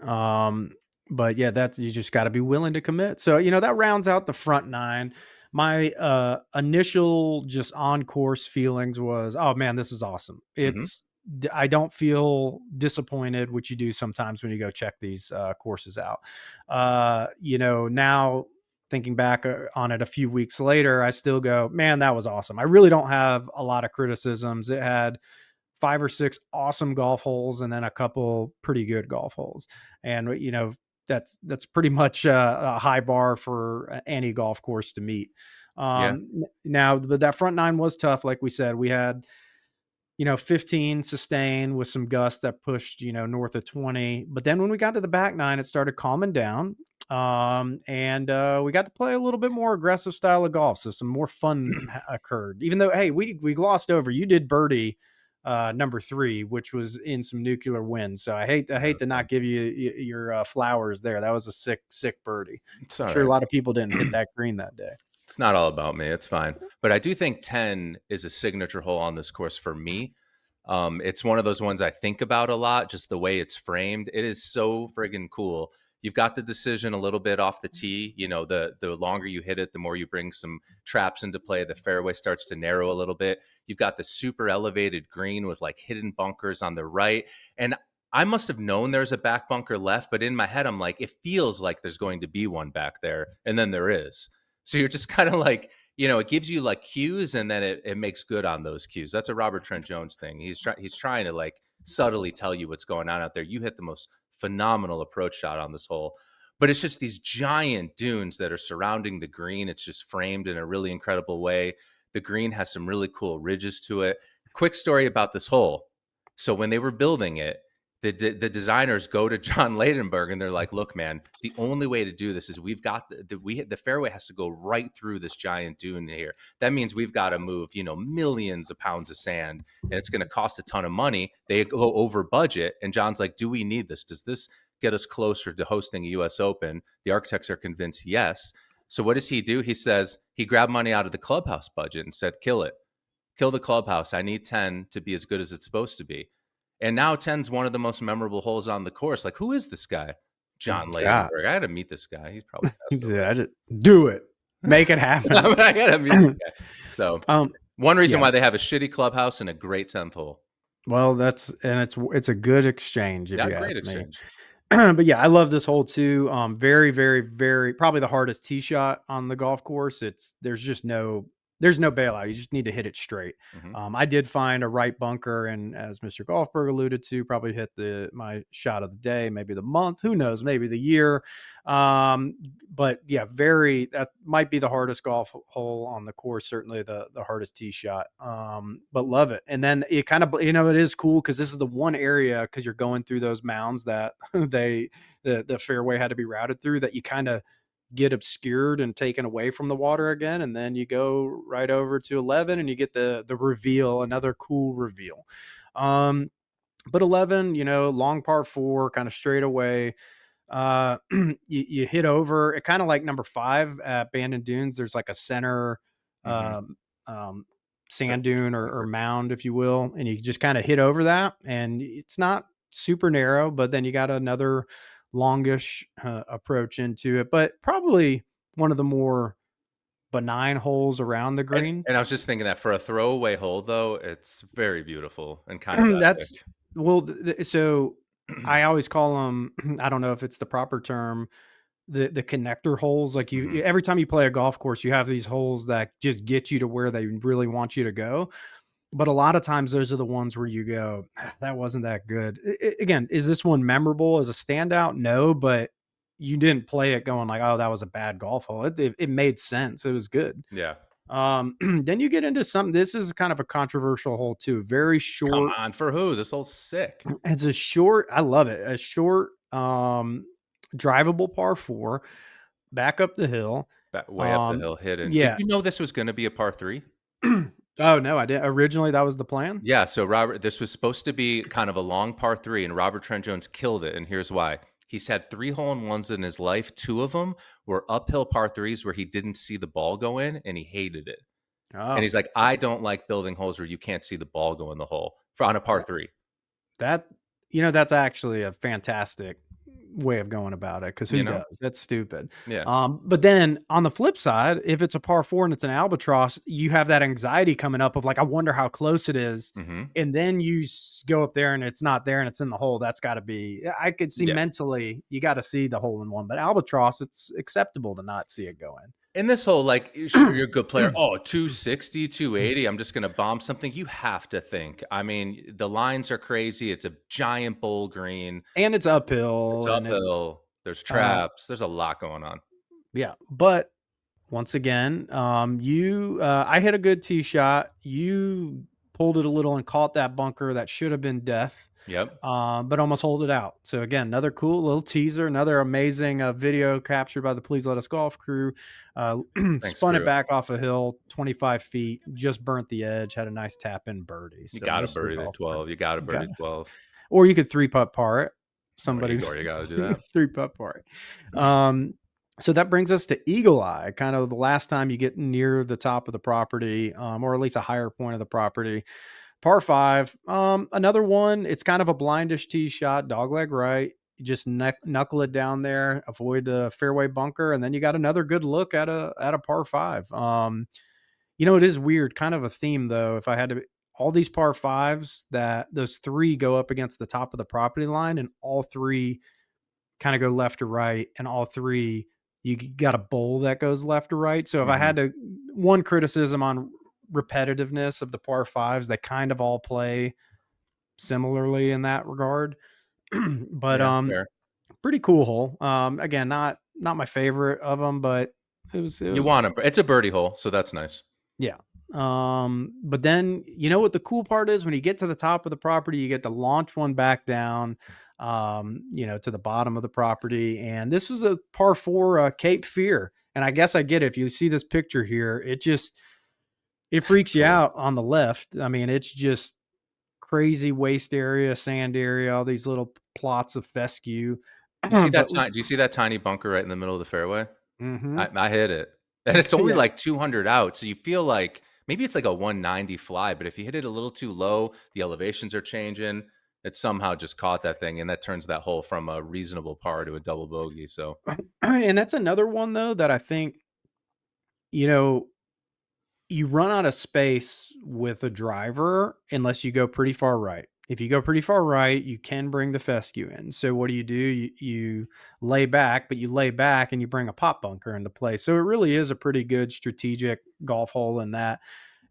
But yeah, that's, you just got to be willing to commit. So, that rounds out the front nine. My initial just on course feelings was, oh man, this is awesome. Mhm, I don't feel disappointed, which you do sometimes when you go check these courses out. Now thinking back on it a few weeks later, I still go, man, that was awesome. I really don't have a lot of criticisms. It had 5 or 6 awesome golf holes and then a couple pretty good golf holes. And that's pretty much a high bar for any golf course to meet. yeah. Now, but that front nine was tough. Like we said, we had 15 sustain with some gusts that pushed north of 20. But then when we got to the back nine, it started calming down. And we got to play a little bit more aggressive style of golf, so some more fun occurred. Even though, hey, we glossed over. You did birdie number 3, which was in some nuclear winds. So I That hate was to fun. not give you your flowers there. That was a sick birdie. It's I'm sure a alright. lot of people didn't hit that green that day. It's not all about me, it's fine. But I do think 10 is a signature hole on this course for me. It's one of those ones I think about a lot, just the way it's framed. It is so friggin' cool. You've got the decision a little bit off the tee. The longer you hit it, the more you bring some traps into play. The fairway starts to narrow a little bit. You've got the super elevated green with like hidden bunkers on the right. And I must have known there's a back bunker left, but in my head, I'm like, it feels like there's going to be one back there. And then there is. So you're just kind of like, it gives you like cues and then it makes good on those cues. That's a Robert Trent Jones thing. He's trying to like subtly tell you what's going on out there. You hit the most phenomenal approach shot on this hole. But it's just these giant dunes that are surrounding the green. It's just framed in a really incredible way. The green has some really cool ridges to it. Quick story about this hole. So when they were building it, the designers go to John Ladenburg and they're like, "Look, man, the only way to do this is we've got the fairway has to go right through this giant dune here. That means we've got to move, millions of pounds of sand, and it's going to cost a ton of money." They go over budget, and John's like, "Do we need this? Does this get us closer to hosting a U.S. Open?" The architects are convinced yes. So what does he do? He says he grabbed money out of the clubhouse budget and said, "Kill it. Kill the clubhouse. I need 10 to be as good as it's supposed to be." And now 10's one of the most memorable holes on the course. Like, who is this guy? John Ladenburg. I had to meet this guy. He's probably do it. Make it happen. I got to meet this guy. So one reason why they have a shitty clubhouse and a great 10th hole. Well, it's a good exchange. If you great ask exchange. Me. But yeah, I love this hole too. Very, very, very probably the hardest tee shot on the golf course. There's no bailout. You just need to hit it straight. Mm-hmm. I did find a right bunker, and as Mr. Golfberg alluded to, probably hit my shot of the day, maybe the month, who knows, maybe the year. But yeah, that might be the hardest golf hole on the course. Certainly the hardest tee shot. But love it. And then it kind of, it is cool because this is the one area, because you're going through those mounds that the fairway had to be routed through, that you kind of get obscured and taken away from the water again, and then you go right over to 11 and you get the reveal, another cool reveal. But 11, long par 4, kind of straight away. You hit over it, kind of like number 5 at Bandon Dunes. There's like a center sand dune or mound, if you will, and you just kind of hit over that, and it's not super narrow, but then you got another longish approach into it, but probably one of the more benign holes around the green. And I was just thinking that for a throwaway hole, though, it's very beautiful and kind of that's epic. Well, so I always call them, I don't know if it's the proper term, the connector holes. Like you every time you play a golf course, you have these holes that just get you to where they really want you to go. But a lot of times those are the ones where you go, that wasn't that good. Again, is this one memorable as a standout? No, but you didn't play it going like, oh, that was a bad golf hole. It made sense. It was good. Yeah. Then you get into something. This is kind of a controversial hole too. Very short. Come on, for who? This hole's sick. It's a short. I love it. A short, drivable par 4, back up the hill. Way up the hill, hidden. Yeah. Did you know this was going to be a par 3? Oh, no, I didn't. Originally, that was the plan? Yeah, so this was supposed to be kind of a long par 3, and Robert Trent Jones killed it, and here's why. He's had 3 hole-in-ones in his life. 2 of them were uphill par 3s where he didn't see the ball go in, and he hated it. Oh. And he's like, I don't like building holes where you can't see the ball go in the hole on a par 3. That's actually a fantastic way of going about it, because who does? That's stupid. Yeah. But then on the flip side, if it's a par 4 and it's an albatross, you have that anxiety coming up of like, I wonder how close it is. And then you go up there and it's not there and it's in the hole. That's got to be, I could see mentally, you got to see the hole in one. But albatross, it's acceptable to not see it go in. In this whole, like, sure, you're a good player. Oh, 260, 280. I'm just going to bomb something. You have to think. I mean, the lines are crazy. It's a giant bowl green. And it's uphill. There's traps. There's a lot going on. Yeah. But once again, I hit a good tee shot. You pulled it a little and caught that bunker that should have been death. Yep. But almost hold it out. So again, another cool little teaser, another amazing video captured by the Please Let Us Golf crew. Spun it back off a hill, 25 feet, just burnt the edge, had a nice tap in birdie. So you got to birdie the 12. You got to birdie 12. Or you could 3-putt par it. Somebody, or you got to do that. 3-putt par it. So that brings us to Eagle Eye, kind of the last time you get near the top of the property, or at least a higher point of the property. Par 5, another one. It's kind of a blindish tee shot, dogleg right. You just knuckle it down there, avoid the fairway bunker, and then you got another good look at a par 5. It is weird, kind of a theme though. If I had to, all these par 5s, that those 3 go up against the top of the property line, and all 3 kind of go left to right, and all 3 you got a bowl that goes left to right. So if I had to, one criticism on repetitiveness of the par 5s, they kind of all play similarly in that regard. But Yeah, fair. pretty cool hole. Again, not my favorite of them, but it You want was to, it's a birdie hole, so that's nice. yeah. But then you know what the cool part is when you get to the top of the property, you get to launch one back down, to the bottom of the property. And this is a par four Cape Fear. And I guess I get it. If you see this picture here, it That's freaks you cool. out on the left. I mean, it's just crazy waste area, sand area, all these little plots of fescue. You see that But tiny? Do you see that tiny bunker right in the middle of the fairway? mhm. I hit it, and it's only Yeah. like 200 out, so you feel like maybe it's like a 190 fly, but if you hit it a little too low, the elevations are changing. It somehow just caught that thing, and that turns that hole from a reasonable par to a double bogey. So And that's another one though that I think, you know, you run out of space with a driver unless you go pretty far right. If you go pretty far right, you can bring the fescue in. So what do? You lay back, but you lay back and you bring a pop bunker into play. So it really is a pretty good strategic golf hole in that.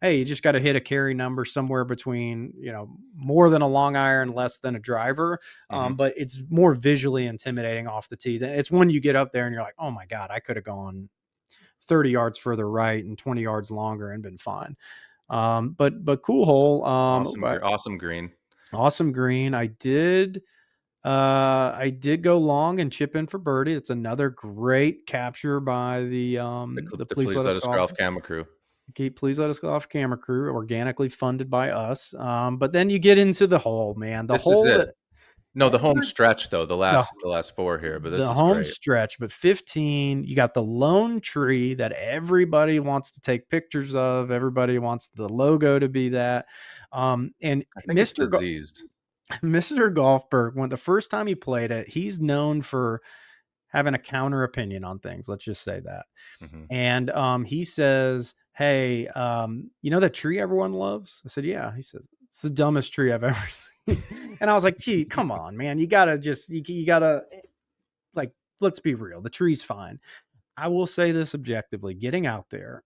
Hey, you just got to hit a carry number somewhere between, more than a long iron, less than a driver. mhm. But it's more visually intimidating off the tee. It's when you get up there and you're like, oh my God, I could have gone 30 yards further right and 20 yards longer and been fine. But cool hole. But Awesome green. awesome green. I did go long and chip in for birdie. It's another great capture by the The Please Please Let Us Let Us Golf. Golf camera crew. Please Let Us Golf camera crew, organically funded by us. But then you get into the hole, man. The This is hole it. that No, the home every stretch though, the the last four here, but this the is home great. stretch, but 15, you got the lone tree that everybody wants to take pictures of. Everybody wants the logo to be that. And I think it's diseased. Mr. Golfberg, when the first time he played it, he's known for having a counter opinion on things. Let's just say that. Mhm. And he says, "Hey, you know that tree everyone loves?" I said, "Yeah." He says, "It's the dumbest tree I've ever seen." And I was like, "Gee, come on, man! You gotta like, let's be real. The tree's fine." I will say this objectively: getting out there,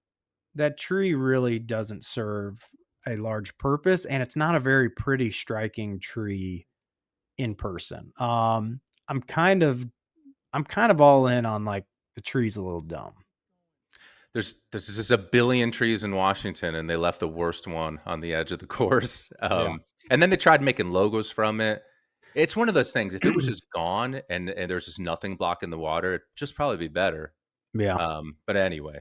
that tree really doesn't serve a large purpose, and it's not a very pretty, striking tree in person. I'm kind of I'm kind of all in on like the tree's a little dumb. There's just a billion trees in Washington, and they left the worst one on the edge of the course. Yeah. And then they tried making logos from it. It's one of those things. If it was just gone and there's just nothing blocking the water, it'd just probably be better. Yeah. But anyway,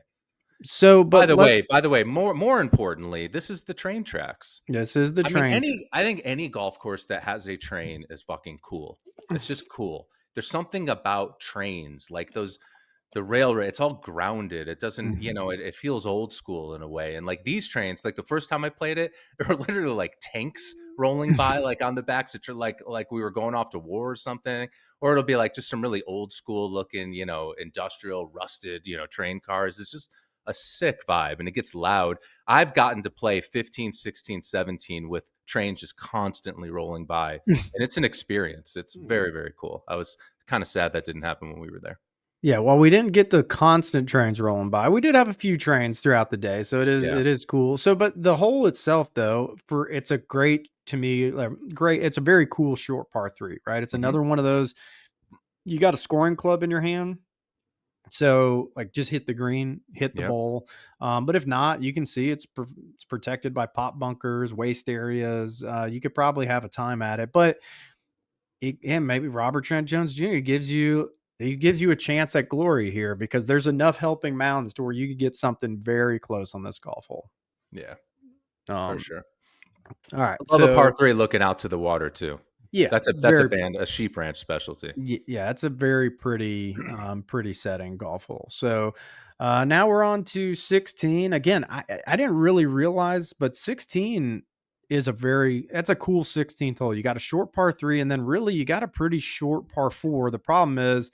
So, but let's by the way, more importantly, this is the train tracks. this is the I mean, train. I think any golf course that has a train is fucking cool. It's just cool. There's something about trains, like the railroad. It's all grounded. It doesn't, Mhm. it feels old school in a way. And like these trains, like the first time I played it, there were literally like tanks rolling by, like on the backs. It's like we were going off to war or something. Or it'll be like just some really old school looking, industrial rusted, train cars. It's just a sick vibe, and it gets loud. I've gotten to play 15, 16, 17 with trains just constantly rolling by, and it's an experience. It's very, very cool. I was kind of sad that didn't happen when we were there. Yeah, well, we didn't get the constant trains rolling by. We did have a few trains throughout the day, so it is Yeah. it is cool. So, but the hole itself, though, it's a great to me, great. It's a very cool short par three, right? It's Mhm. another one of those. You got a scoring club in your hand, so like just hit the green, hit the Yep. bowl. But if not, you can see it's protected by pop bunkers, waste areas. You could probably have a time at it, but and maybe Robert Trent Jones Jr. gives you a chance at glory here because there's enough helping mountains to where you could get something very close on this golf hole. Yeah, for Um, sure. all right, I love a par so three looking out to the water too. yeah, That's a sheep ranch specialty. yeah, it's a very pretty, pretty setting golf hole. So now we're on to 16. Again, I didn't really realize, but 16 that's a cool 16th hole. You got a short par three, and then really you got a pretty short par four. The problem is,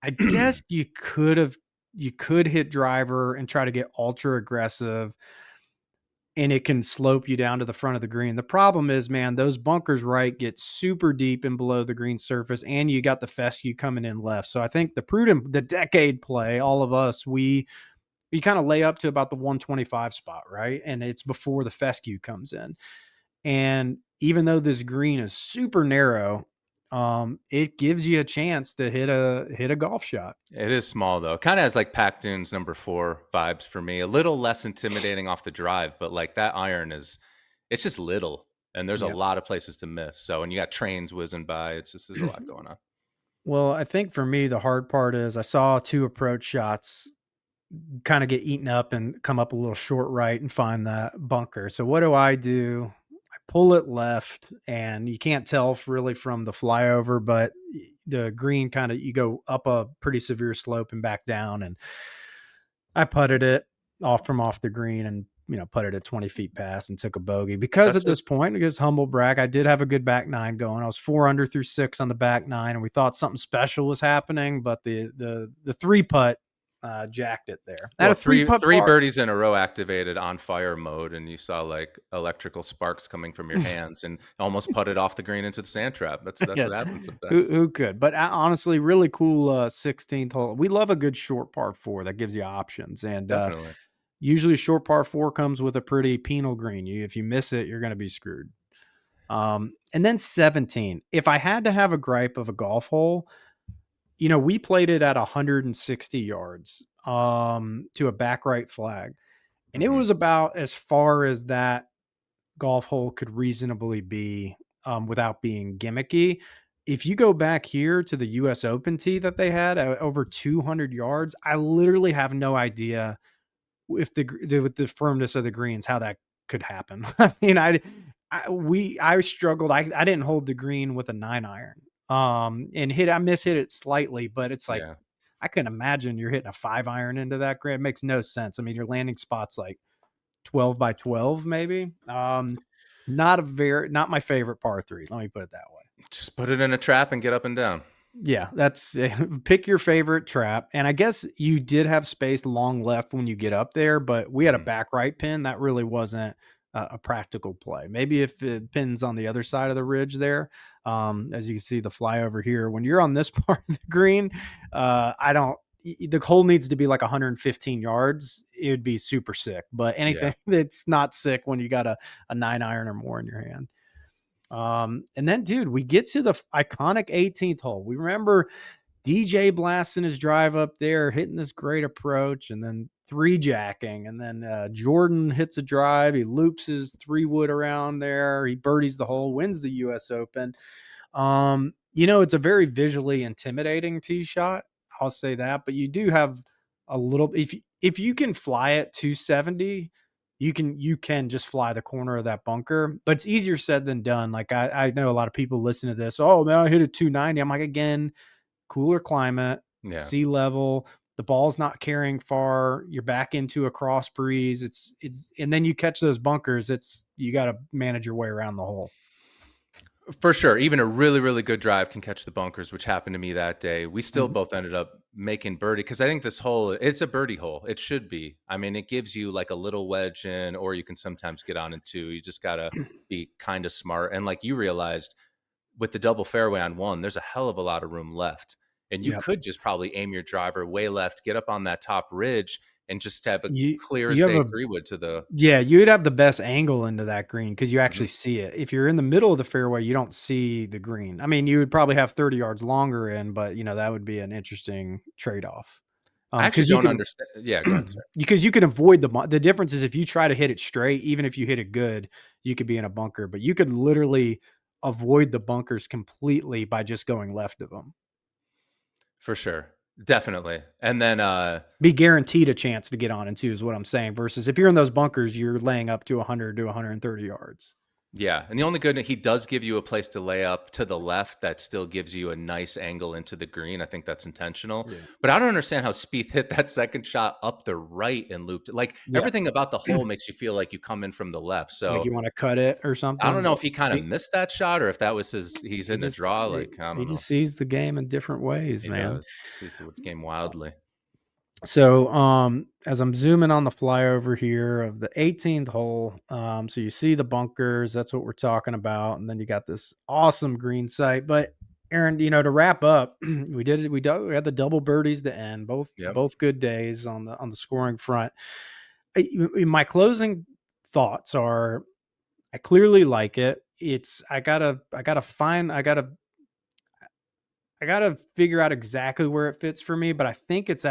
I guess you could hit driver and try to get ultra aggressive, and it can slope you down to the front of the green. The problem is, man, those bunkers right get super deep and below the green surface, and you got the fescue coming in left. So I think the decade play, all of us, we kind of lay up to about the 125 spot, right? And it's before the fescue comes in. And even though this green is super narrow, it gives you a chance to hit a golf shot. It is small though. Kind of has like Pac Dunes #4 vibes for me. A little less intimidating off the drive, but like that iron is, it's just little, and there's a Yeah. lot of places to miss. So, and you got trains whizzing by. It's just there's a lot going on. Well, I think for me, the hard part is I saw two approach shots kind of get eaten up and come up a little short right and find that bunker. So what do? I pull it left, and you can't tell really from the flyover, but the green kind of, you go up a pretty severe slope and back down, and I putted it off the green and putted it 20 feet past and took a bogey because That's at this point, I guess humble brag, I did have a good back nine going. I was 4 under through 6 on the back nine, and we thought something special was happening, but the three putt jacked it there. I had well, a three putt three par. birdies in a row activated on fire mode, and you saw like electrical sparks coming from your hands, and almost putted off the green into the sand trap. That's Yeah, what happens who, sometimes. who could? But honestly, really cool 16th hole. We love a good short par four that gives you options, and Definitely. usually short par four comes with a pretty penal green. If you miss it, you're going to be screwed. And then 17. If I had to have a gripe of a golf hole, we played it at 160 yards to a back right flag. And it Mhm. was about as far as that golf hole could reasonably be without being gimmicky. If you go back here to the US Open tee that they had over 200 yards, I literally have no idea if with the firmness of the greens, how that could happen. I mean, I struggled. I didn't hold the green with a 9 iron. And I mishit it slightly, but it's like Yeah. I can imagine you're hitting a 5 iron into that green. It makes no sense. I mean, your landing spot's like 12 by 12, maybe. Not my favorite par three. Let me put it that way. Just put it in a trap and get up and down. Yeah, that's pick your favorite trap. And I guess you did have space long left when you get up there, but we had a Mhm. back right pin that really wasn't a practical play. Maybe if it pins on the other side of the ridge there, as you can see the flyover here, when you're on this part of the green, I don't. The hole needs to be like 115 yards. It would be super sick, but Yeah. anything that's not sick when you got a 9 iron or more in your hand. And then, dude, we get to the iconic 18th hole. We remember DJ blasting his drive up there, hitting this great approach, and then three jacking. And then Jordan hits a drive. He loops his 3 wood around there. He birdies the hole, wins the US Open. It's a very visually intimidating tee shot. I'll say that, but you do have a little, if you can fly it 270, you can just fly the corner of that bunker, but it's easier said than done. Like I know a lot of people listen to this. Oh man, I hit a 290. I'm like, again, cooler climate, Yeah. sea level, the ball's not carrying far, you're back into a cross breeze. And then you catch those bunkers. You got to manage your way around the hole. For sure. Even a really, really good drive can catch the bunkers, which happened to me that day. We still Mhm. both ended up making birdie because I think this hole, it's a birdie hole. It should be. I mean, it gives you like a little wedge in, or you can sometimes get on in two. You just got to be kind of smart. And like you realized with the double fairway on one, there's a hell of a lot of room left. And you Yep. could just probably aim your driver way left, get up on that top ridge, and just have a You clear as you have day a 3 wood to the. Yeah, you'd have the best angle into that green because you Mhm. actually see it. If you're in the middle of the fairway, you don't see the green. I mean, you would probably have 30 yards longer in, but that would be an interesting trade-off. I actually Because you don't can understand. Yeah, go ahead. Sorry. because you can avoid the difference is if you try to hit it straight, even if you hit it good, you could be in a bunker, but you could literally avoid the bunkers completely by just going left of them. For sure. Definitely. And then, Be guaranteed a chance to get on into is what I'm saying. Versus if you're in those bunkers, you're laying up to 100 to 130 yards. yeah, and the only good he does give you a place to lay up to the left that still gives you a nice angle into the green. I think that's intentional. Yeah. But I don't understand how Spieth hit that second shot up the right and looped it. Like Yeah. everything about the hole makes you feel like you come in from the left. Like So you want to cut it or I don't something, know but if he kind of he, missed that shot or if that was he's he hitting a just draw. he, Like, I he don't know. just sees the game in different ways, He man. does. Sees the game wildly. So, as I'm zooming on the flyover here of the 18th hole, so you see the bunkers, that's what we're talking about, and then you got this awesome green site. But Aaron, to wrap up, we had the double birdies to end, Yep. both good days on the scoring front. My closing thoughts are I clearly like it. I gotta figure out exactly where it fits for me, but I think it's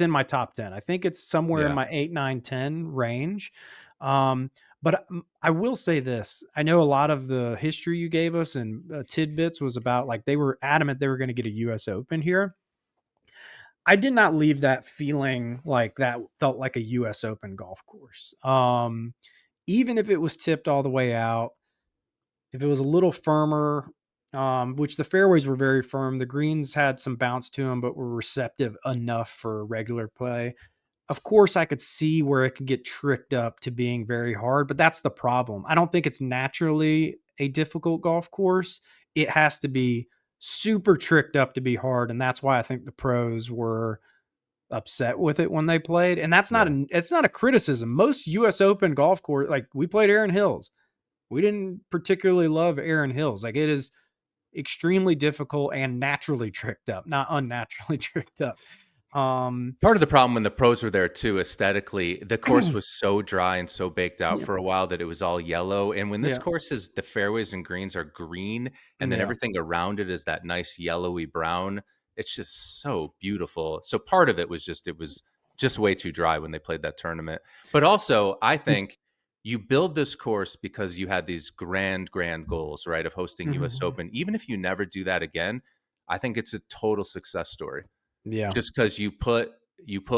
in my top 10. I think it's somewhere in Yeah. my 8, 9, 10 range. Um, but I will say this. I know a lot of the history you gave us and tidbits was about like they were adamant they were going to get a US Open here. I did not leave that feeling like that felt like a US Open golf course. Even if it was tipped all the way out, if it was a little firmer, which the fairways were very firm, the greens had some bounce to them, but were receptive enough for regular play. Of course, I could see where it could get tricked up to being very hard, but that's the problem. I don't think it's naturally a difficult golf course. It has to be super tricked up to be hard, and that's why I think the pros were upset with it when they played. And Yeah. it's not a criticism. Most US Open golf course, like we played Aaron Hills. We didn't particularly love Aaron Hills. Like it is extremely difficult and naturally tricked up, not unnaturally tricked up. Part of the problem when the pros were there too, aesthetically, the course was so dry and so baked out Yeah, for a while that it was all yellow. And when this yeah, course is the fairways and greens are green, and then yeah, everything around it is that nice yellowy brown, it's just so beautiful. So part of it was just way too dry when they played that tournament. But also, I think you build this course because you had these grand goals, right, of hosting US mhm, Open. Even if you never do that again, I think it's a total success story. yeah, Just because you put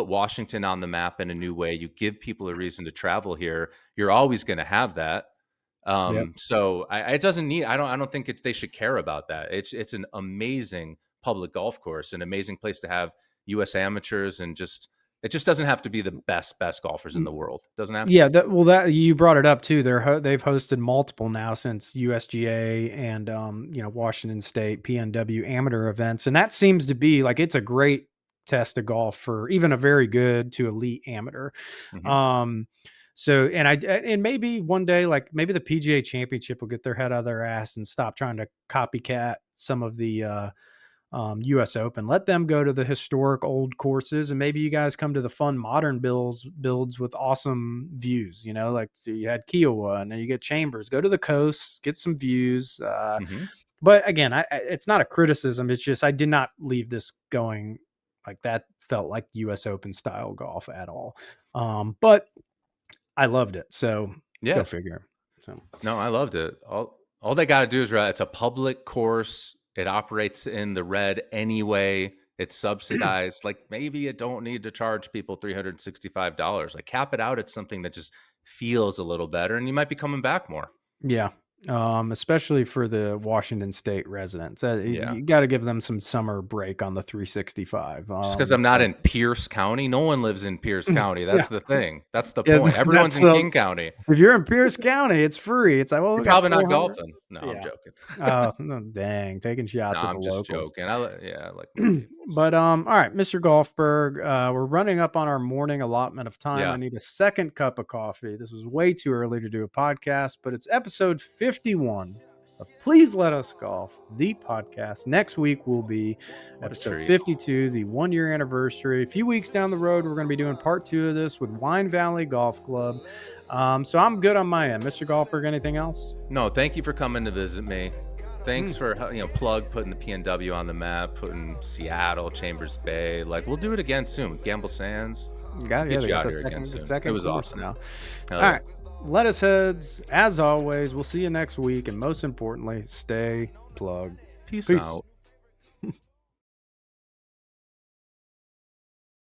Washington on the map in a new way, you give people a reason to travel here, you're always gonna have that. yep. So it doesn't need I don't think they should care about that. It's an amazing public golf course, an amazing place to have US amateurs, and it just doesn't have to be the best golfers in the world. Doesn't have to. Yeah, that you brought it up too. They've hosted multiple now since USGA and Washington State PNW amateur events, and that seems to be like it's a great test of golf for even a very good to elite amateur. Mhm. Um, so and maybe one day like maybe the PGA Championship will get their head out of their ass and stop trying to copycat some of the US Open. Let them go to the historic old courses, and maybe you guys come to the fun modern builds with awesome views. You know, like so you had Kiowa, and then you get Chambers. Go to the coast, get some views. Mhm. But again, it's not a criticism. It's just I did not leave this going like that. Felt like US Open style golf at all. But I loved it. So go Yeah. figure. So No, I loved it. All they gotta do is it's a public course. It operates in the red anyway. It's subsidized. Like, maybe you don't need to charge people $365. Like, cap it out at something that just feels a little better, and you might be coming back more. yeah. Especially for the Washington State residents, Yeah. you got to give them some summer break on the 365. Just because 'cause I'm not in Pierce County. No one lives in Pierce County. Yeah, That's the thing. That's the yeah, point. Everyone's that's in the King County. if you're in Pierce County, it's free. It's like, well, we You're got probably not 400. golfing. No, I'm Yeah. joking. Oh, no, dang, taking No, shots at the I'm just locals. joking. I like my peoples. But all right, Mr. Golfberg, we're running up on our morning allotment of time. I Yeah. need a second cup of coffee. This was way too early to do a podcast, but it's episode 51 of Please Let Us Golf, the podcast. Next week will be What a episode treat. 52, the 1 year anniversary. A few weeks down the road, we're going to be doing part 2 of this with Wine Valley Golf Club. So I'm good on my end. Mr. Golfberg, anything else? No, thank you for coming to visit me. Hmm. Thanks for putting the PNW on the map, putting Seattle, Chambers Bay. Like, we'll do it again soon. Gamble Sands. Yeah, We'll yeah, get they you got out the here again second, the soon. It second was course awesome. now. Hell All yeah. right. Let us heads, as always. We'll see you next week. And most importantly, stay plugged. Peace Peace. out.